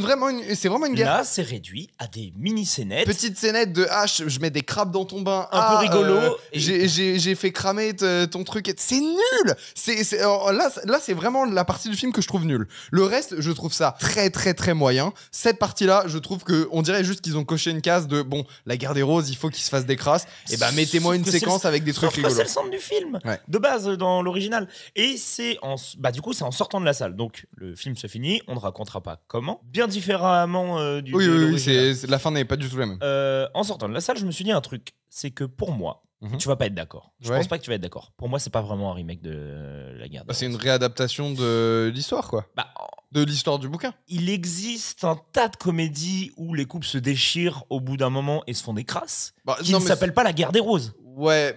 C'est vraiment une guerre. Là, c'est réduit à des mini scénettes. Petite scénette de je mets des crabes dans ton bain. Un peu rigolo. J'ai fait cramer ton truc. C'est nul. Là, c'est vraiment la partie du film que je trouve nulle. Le reste, je trouve ça très très très moyen. Cette partie-là, je trouve on dirait juste qu'ils ont coché une case de la guerre des roses, il faut qu'ils se fassent des crasses. Et mettez-moi une séquence avec des trucs rigolos. C'est le centre du film, de base, dans l'original. Et c'est du coup, c'est en sortant de la salle. Donc, le film se finit, on ne racontera pas comment. Bien différemment du Oui, la fin n'est pas du tout la même. En sortant de la salle, je me suis dit un truc. C'est que pour moi, tu vas pas être d'accord. Je pense pas que tu vas être d'accord. Pour moi, c'est pas vraiment un remake de La Guerre des Roses. C'est une réadaptation de l'histoire, quoi. De l'histoire du bouquin. Il existe un tas de comédies où les couples se déchirent au bout d'un moment et se font des crasses, qui ne s'appellent pas La Guerre des Roses. Ouais,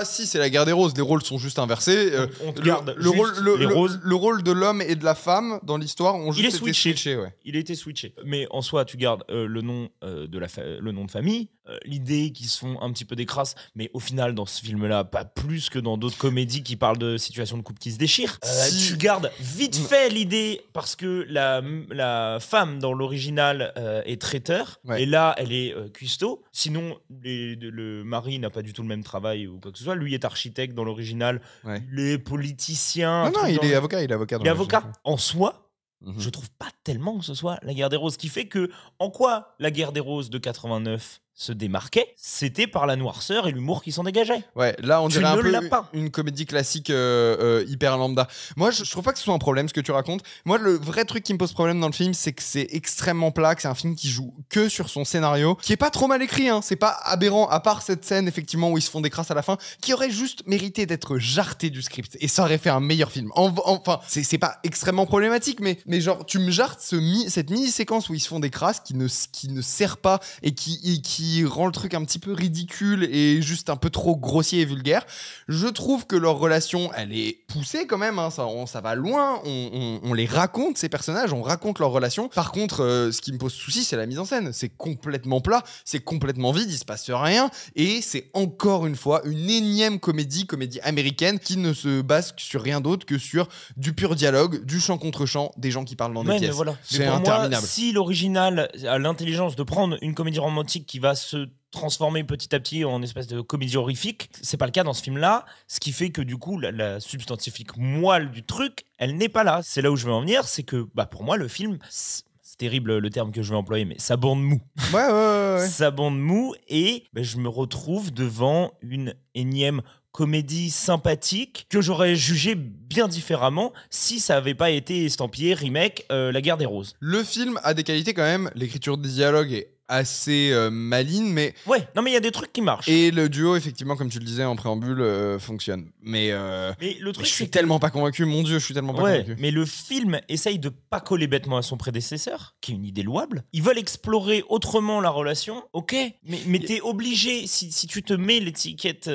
si, c'est La Guerre des Roses. Les rôles sont juste inversés. On te garde le rôle de l'homme et de la femme dans l'histoire ont juste été switchés. Il a été switché. Mais en soi, tu gardes le nom le nom de famille, l'idée qu'ils se font un petit peu des crasses, mais au final, dans ce film-là, pas plus que dans d'autres comédies qui parlent de situations de couple qui se déchirent. Tu gardes vite fait l'idée, parce que la femme dans l'original est traiteur, et là, elle est cuistot. Sinon, le mari n'a pas du tout le même travail ou quoi que ce soit. Lui est architecte dans l'original. Il est politicien. Non, il est avocat. Il est avocat. En soi, je trouve pas tellement que ce soit La Guerre des Roses. Ce qui fait que, en quoi La Guerre des Roses de 89 se démarquait, c'était par la noirceur et l'humour qui s'en dégageait. Ouais, là on dirait un peu une comédie classique hyper lambda. Moi je trouve pas que ce soit un problème ce que tu racontes. Moi le vrai truc qui me pose problème dans le film, c'est que c'est extrêmement plat, que c'est un film qui joue que sur son scénario, qui est pas trop mal écrit, hein. C'est pas aberrant, à part cette scène effectivement où ils se font des crasses à la fin, qui aurait juste mérité d'être jarté du script, et ça aurait fait un meilleur film. Enfin, c'est pas extrêmement problématique, mais genre tu me jartes cette mini séquence où ils se font des crasses qui ne sert pas et qui qui rend le truc un petit peu ridicule et juste un peu trop grossier et vulgaire. Je trouve que leur relation, elle est poussée quand même, hein, ça va loin, on les raconte, ces personnages, on raconte leur relation. Par contre, ce qui me pose souci, c'est la mise en scène. C'est complètement plat, c'est complètement vide, il se passe rien, et c'est encore une fois une énième comédie américaine qui ne se base sur rien d'autre que sur du pur dialogue, du chant contre chant, des gens qui parlent dans des pièces. Voilà. C'est interminable. Moi, si l'original a l'intelligence de prendre une comédie romantique qui va se transformer petit à petit en espèce de comédie horrifique, c'est pas le cas dans ce film-là, ce qui fait que du coup la substantifique moelle du truc, elle n'est pas là. C'est là où je veux en venir, c'est que pour moi le film, c'est terrible le terme que je vais employer, mais ça bande mou. Ouais. Ça bande mou et je me retrouve devant une énième comédie sympathique que j'aurais jugé bien différemment si ça avait pas été estampillé remake La Guerre des Roses. Le film a des qualités quand même, l'écriture des dialogues est assez maligne, mais... Ouais, non mais il y a des trucs qui marchent. Et le duo, effectivement, comme tu le disais en préambule, fonctionne. Mais le truc, je suis tellement pas convaincu, mon Dieu, je suis tellement pas convaincu. Mais le film essaye de pas coller bêtement à son prédécesseur, qui est une idée louable. Ils veulent explorer autrement la relation, ok, mais t'es obligé, si tu te mets l'étiquette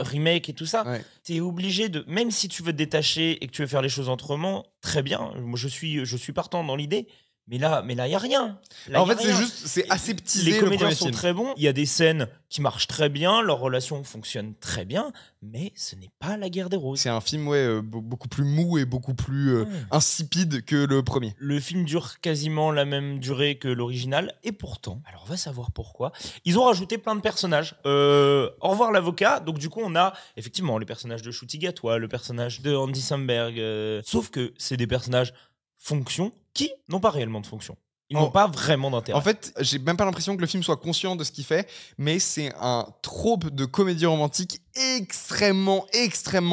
remake et tout ça, t'es obligé de... Même si tu veux te détacher et que tu veux faire les choses autrement, très bien, moi je suis partant dans l'idée. Mais là, il n'y a rien. En fait, c'est aseptisé. Les comédiens sont très bons. Il y a des scènes qui marchent très bien. Leur relation fonctionne très bien. Mais ce n'est pas La Guerre des Roses. C'est un film, beaucoup plus mou et beaucoup plus insipide que le premier. Le film dure quasiment la même durée que l'original. Et pourtant, alors on va savoir pourquoi, ils ont rajouté plein de personnages. Au revoir l'avocat. Donc du coup, on a effectivement le personnage de Ncuti Gatwa, le personnage de Andy Samberg. Sauf que c'est des personnages fonction qui n'ont pas réellement de fonction. Ils n'ont pas vraiment d'intérêt. En fait, j'ai même pas l'impression que le film soit conscient de ce qu'il fait, mais c'est un trope de comédie romantique extrêmement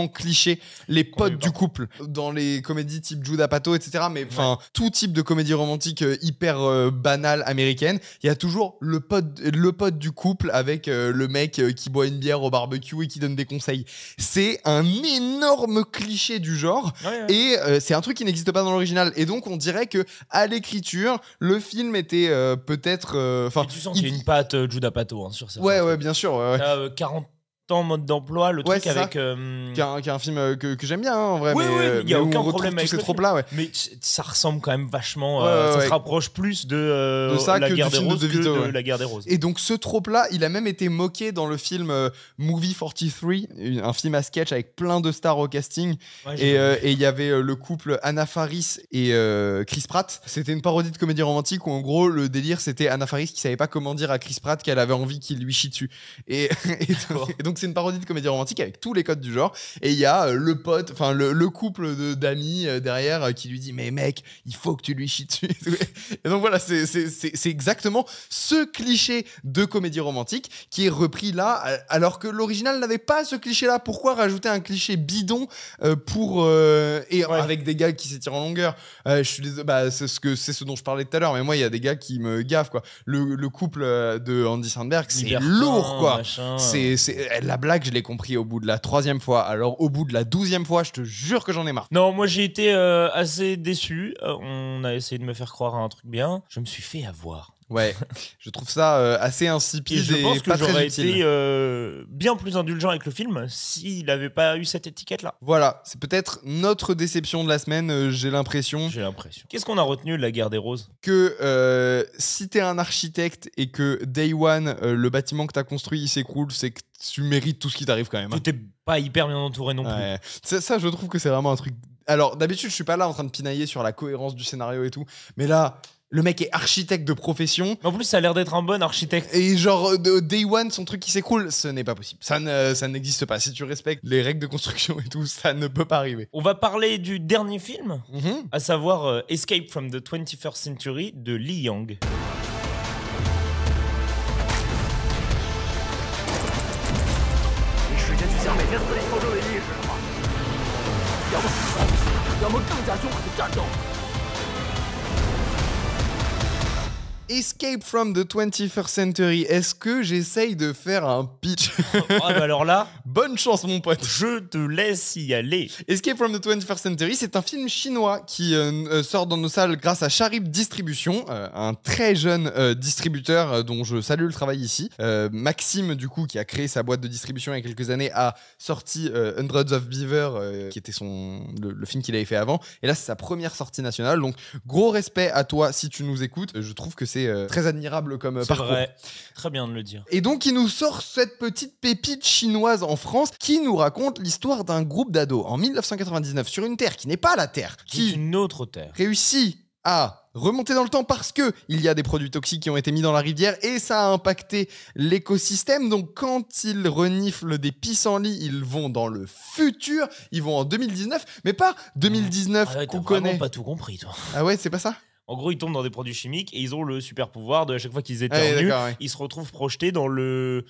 cliché. Les potes du couple. Dans les comédies type Judd Apatow, etc. Mais enfin, tout type de comédie romantique hyper banale américaine, il y a toujours le pote du couple avec le mec qui boit une bière au barbecue et qui donne des conseils. C'est un énorme cliché du genre. Et c'est un truc qui n'existe pas dans l'original. Et donc, on dirait que à l'écriture, le film était peut-être... tu sens qu'il y a une patte Judd Apatow sur ça. Ouais, bien sûr. 40 en mode d'emploi, le truc avec... Qui est un film que j'aime bien, en vrai. Oui, il n'y a aucun problème avec ces tropes-là, Mais ça ressemble quand même vachement... ça se rapproche plus de ça La que Guerre du des film Roses de Vito, que de La Guerre des Roses. Et donc, ce trope-là, il a même été moqué dans le film Movie 43, un film à sketch avec plein de stars au casting. Et il y avait le couple Anna Faris et Chris Pratt. C'était une parodie de comédie romantique où, en gros, le délire, c'était Anna Faris qui savait pas comment dire à Chris Pratt qu'elle avait envie qu'il lui chie dessus. Et donc, c'est une parodie de comédie romantique avec tous les codes du genre, et il y a le pote, enfin le couple d'amis derrière qui lui dit mais mec, il faut que tu lui chies dessus. Et donc voilà, c'est exactement ce cliché de comédie romantique qui est repris là, alors que l'original n'avait pas ce cliché là. Pourquoi rajouter un cliché bidon avec des gars qui s'étirent en longueur? Je suis désolé, c'est ce dont je parlais tout à l'heure, mais moi il y a des gars qui me gaffent, quoi. Le couple de Andy Samberg, c'est lourd, quoi. C'est la blague, je l'ai compris au bout de la 3e fois. Alors au bout de la 12e fois, je te jure que j'en ai marre. Non, moi j'ai été assez déçu. On a essayé de me faire croire à un truc bien. Je me suis fait avoir. Ouais, je trouve ça assez insipide. Et je pense que j'aurais été utile. bien plus indulgent avec le film s'il n'avait pas eu cette étiquette-là. Voilà, c'est peut-être notre déception de la semaine, j'ai l'impression. Qu'est-ce qu'on a retenu de La Guerre des Roses? Que si t'es un architecte et que Day One, le bâtiment que t'as construit, il s'écroule, c'est que tu mérites tout ce qui t'arrive quand même. Que t'es pas hyper bien entouré non plus. Ça, je trouve que c'est vraiment un truc... Alors, d'habitude, je suis pas là en train de pinailler sur la cohérence du scénario et tout, mais là... Le mec est architecte de profession. En plus, ça a l'air d'être un bon architecte. Et genre, Day One, son truc qui s'écroule, ce n'est pas possible. Ça n'existe pas. Si tu respectes les règles de construction et tout, ça ne peut pas arriver. On va parler du dernier film, à savoir Escape from the 21st Century de Lee Yang. Escape from the 21st Century. Est-ce que j'essaye de faire un pitch? Ah bah alors là, bonne chance mon pote. Je te laisse y aller. Escape from the 21st Century, c'est un film chinois qui sort dans nos salles grâce à Sharip Distribution, un très jeune distributeur dont je salue le travail ici. Maxime, du coup, qui a créé sa boîte de distribution il y a quelques années, a sorti Hundreds of Beaver, qui était le film qu'il avait fait avant. Et là, c'est sa première sortie nationale. Donc, gros respect à toi si tu nous écoutes. Je trouve que c'est très admirable comme parcours. C'est vrai, très bien de le dire. Et donc, il nous sort cette petite pépite chinoise en France qui nous raconte l'histoire d'un groupe d'ados en 1999 sur une terre qui n'est pas la Terre, qui est une autre terre, réussit à remonter dans le temps parce que il y a des produits toxiques qui ont été mis dans la rivière et ça a impacté l'écosystème. Donc quand ils reniflent des pissenlits, ils vont dans le futur, ils vont en 2019, mais pas 2019 qu'on connaît. T'as vraiment pas tout compris, toi. Ah ouais, c'est pas ça? En gros, ils tombent dans des produits chimiques et ils ont le super pouvoir de à chaque fois qu'ils éternuent, ils se retrouvent projetés dans leur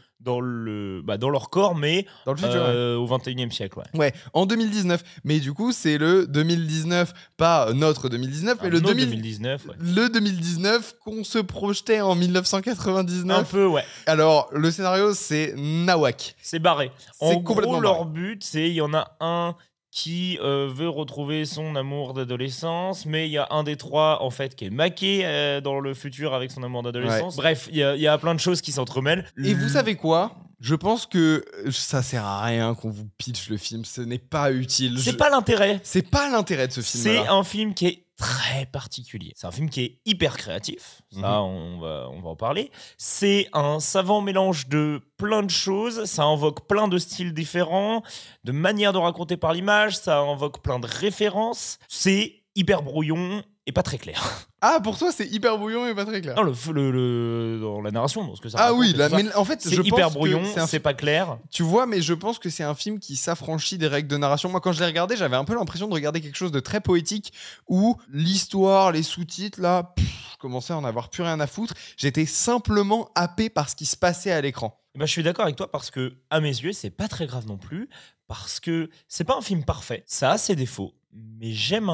corps, mais dans le futur, au 21e siècle. Ouais, en 2019. Mais du coup, c'est le 2019, pas notre 2019, mais le 2019. Ouais. Le 2019 qu'on se projetait en 1999. Un peu, ouais. Alors, le scénario, c'est nawak. C'est barré. En gros, leur barré. but, c'est il y en a un qui veut retrouver son amour d'adolescence, mais il y a un des trois en fait qui est maqué dans le futur avec son amour d'adolescence. Ouais. Bref, il y a plein de choses qui s'entremêlent. Et vous savez quoi ? Je pense que ça sert à rien qu'on vous pitch le film, ce n'est pas utile. C'est pas l'intérêt. C'est pas l'intérêt de ce film. C'est un film qui est très particulier. C'est un film qui est hyper créatif. Ça, on va en parler. C'est un savant mélange de plein de choses. Ça invoque plein de styles différents, de manières de raconter par l'image. Ça invoque plein de références. C'est hyper brouillon et pas très clair. Ah, pour toi, c'est hyper brouillon et pas très clair. Non, dans la narration, dans ce que ça raconte. Ah oui, mais en fait, c'est hyper brouillon, c'est pas clair. Tu vois, mais je pense que c'est un film qui s'affranchit des règles de narration. Moi, quand je l'ai regardé, j'avais un peu l'impression de regarder quelque chose de très poétique où l'histoire, les sous-titres, là, je commençais à en avoir plus rien à foutre. J'étais simplement happé par ce qui se passait à l'écran. Bah, je suis d'accord avec toi parce que, à mes yeux, c'est pas très grave non plus. Parce que c'est pas un film parfait, ça a ses défauts, mais j'aime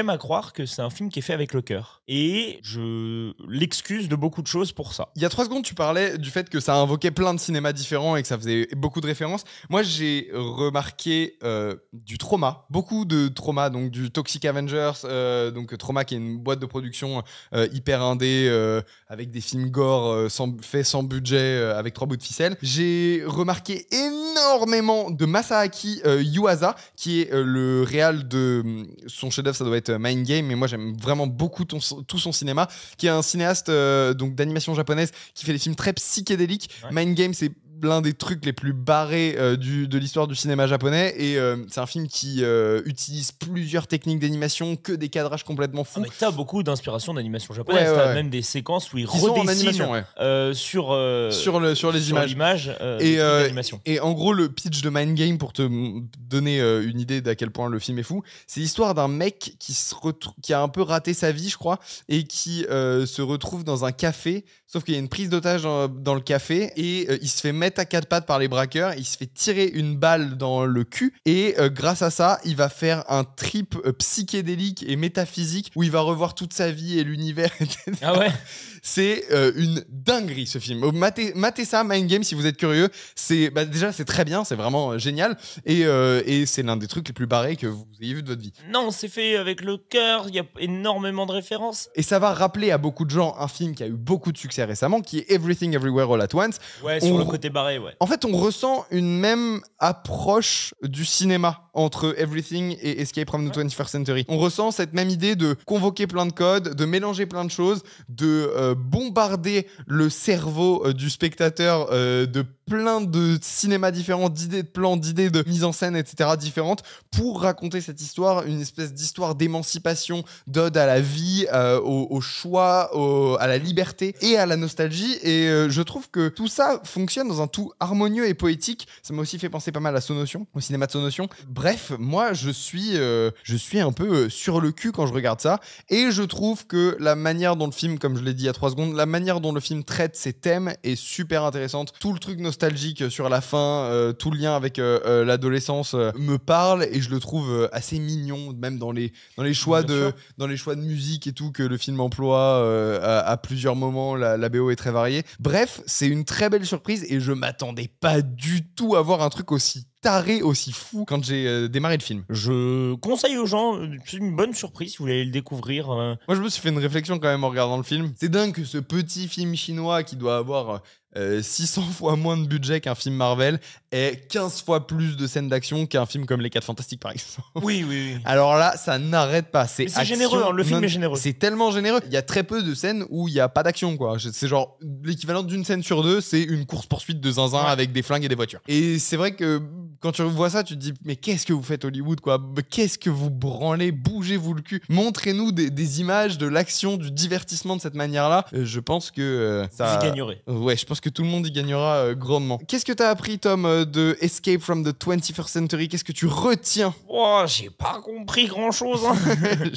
à croire que c'est un film qui est fait avec le cœur. Et je l'excuse de beaucoup de choses pour ça. Il y a 3 secondes, tu parlais du fait que ça invoquait plein de cinémas différents et que ça faisait beaucoup de références. Moi, j'ai remarqué du Trauma, beaucoup de Trauma, donc du Toxic Avengers, donc Trauma qui est une boîte de production hyper indé, avec des films gore faits sans budget, avec 3 bouts de ficelle. J'ai remarqué énormément de Masaaki Yuasa, qui est le réal de son chef-d'œuvre, ça doit être Mind Game, mais moi j'aime vraiment beaucoup tout son cinéma, qui est un cinéaste donc d'animation japonaise qui fait des films très psychédéliques. Ouais. Mind Game, c'est l'un des trucs les plus barrés de l'histoire du cinéma japonais, et c'est un film qui utilise plusieurs techniques d'animation, que des cadrages complètement fous. Ah, mais t'as beaucoup d'inspiration d'animation japonaise, t'as même des séquences où ils redessinent sur les images et en gros, le pitch de Mind Game, pour te donner une idée d'à quel point le film est fou, c'est l'histoire d'un mec qui a un peu raté sa vie, je crois, et qui se retrouve dans un café, sauf qu'il y a une prise d'otage dans le café, et il se fait mettre à 4 pattes par les braqueurs, il se fait tirer une balle dans le cul, et grâce à ça, il va faire un trip psychédélique et métaphysique où il va revoir toute sa vie et l'univers, etc. Ah ouais. C'est une dinguerie, ce film. Matez ça, Mind Game, si vous êtes curieux. Déjà, c'est très bien, c'est vraiment génial, et c'est l'un des trucs les plus barrés que vous ayez vu de votre vie. Non, c'est fait avec le cœur, il y a énormément de références. Et ça va rappeler à beaucoup de gens un film qui a eu beaucoup de succès récemment, qui est Everything Everywhere All at Once. Ouais, sur le côté barré, ouais. En fait, on ressent une même approche du cinéma entre Everything et Escape from the 21st Century. On ressent cette même idée de convoquer plein de codes, de mélanger plein de choses, de bombarder le cerveau du spectateur de plein de cinémas différents, d'idées de plans, d'idées de mise en scène, etc. différentes, pour raconter cette histoire, une espèce d'histoire d'émancipation, d'ode à la vie, au choix, à la liberté et à la nostalgie. Et je trouve que tout ça fonctionne dans un tout harmonieux et poétique. Ça m'a aussi fait penser pas mal à Sonotion, au cinéma de Sonotion. Bref, moi je suis un peu sur le cul quand je regarde ça, et je trouve que la manière dont le film, comme je l'ai dit il y a 3 secondes, la manière dont le film traite ses thèmes est super intéressante. Tout le truc nostalgique nostalgique sur la fin, tout le lien avec l'adolescence me parle et je le trouve assez mignon, même dans les choix de musique et tout que le film emploie à plusieurs moments. La BO est très variée. Bref, c'est une très belle surprise et je m'attendais pas du tout à voir un truc aussi taré, aussi fou quand j'ai démarré le film. Je conseille aux gens, c'est une bonne surprise si vous voulez le découvrir. Moi, je me suis fait une réflexion quand même en regardant le film. C'est dingue que ce petit film chinois qui doit avoir 600 fois moins de budget qu'un film Marvel ait 15 fois plus de scènes d'action qu'un film comme Les 4 Fantastiques, par exemple. Oui. Alors là, ça n'arrête pas. C'est généreux, hein, le film est généreux. C'est tellement généreux. Il y a très peu de scènes où il n'y a pas d'action, quoi. C'est genre l'équivalent d'une scène sur deux, c'est une course-poursuite de zinzin avec des flingues et des voitures. Et c'est vrai que quand tu vois ça, tu te dis, mais qu'est-ce que vous faites Hollywood, quoi? Qu'est-ce que vous branlez? Bougez-vous le cul. Montrez-nous des images de l'action, du divertissement de cette manière-là. Je pense que ça... Vous y gagnerez. Ouais, je pense que tout le monde y gagnera grandement. Qu'est-ce que t'as appris, Tom, de Escape from the 21st Century? Qu'est-ce que tu retiens? Oh, j'ai pas compris grand-chose. Hein.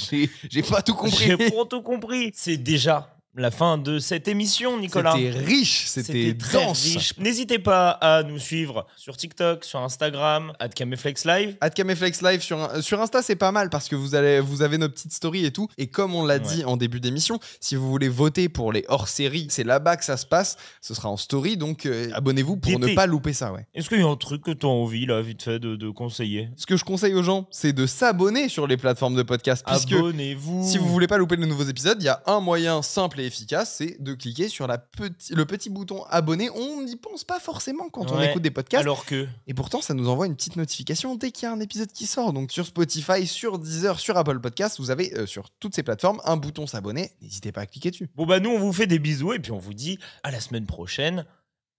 j'ai pas tout compris. J'ai pas tout compris. C'est déjà la fin de cette émission, Nicolas. C'était riche, c'était dense. Riche. N'hésitez pas à nous suivre sur TikTok, sur Instagram, @KameFlexLive. @KameFlexLive sur Insta, c'est pas mal parce que vous avez nos petites stories et tout. Et comme on l'a dit en début d'émission, si vous voulez voter pour les hors-séries, c'est là-bas que ça se passe. Ce sera en story, donc abonnez-vous pour ne pas louper ça. Ouais. Est-ce qu'il y a un truc que tu as envie, là, vite fait, de conseiller? Ce que je conseille aux gens, c'est de s'abonner sur les plateformes de podcast. Abonnez-vous. Si vous voulez pas louper les nouveaux épisodes, il y a un moyen simple et efficace, c'est de cliquer sur le petit bouton abonner. On n'y pense pas forcément quand on écoute des podcasts. Alors que... Et pourtant, ça nous envoie une petite notification dès qu'il y a un épisode qui sort. Donc sur Spotify, sur Deezer, sur Apple Podcast, vous avez sur toutes ces plateformes un bouton s'abonner. N'hésitez pas à cliquer dessus. Bon bah nous, on vous fait des bisous et puis on vous dit à la semaine prochaine.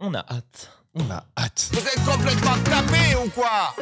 On a hâte. On a hâte. Vous êtes complètement tapés ou quoi?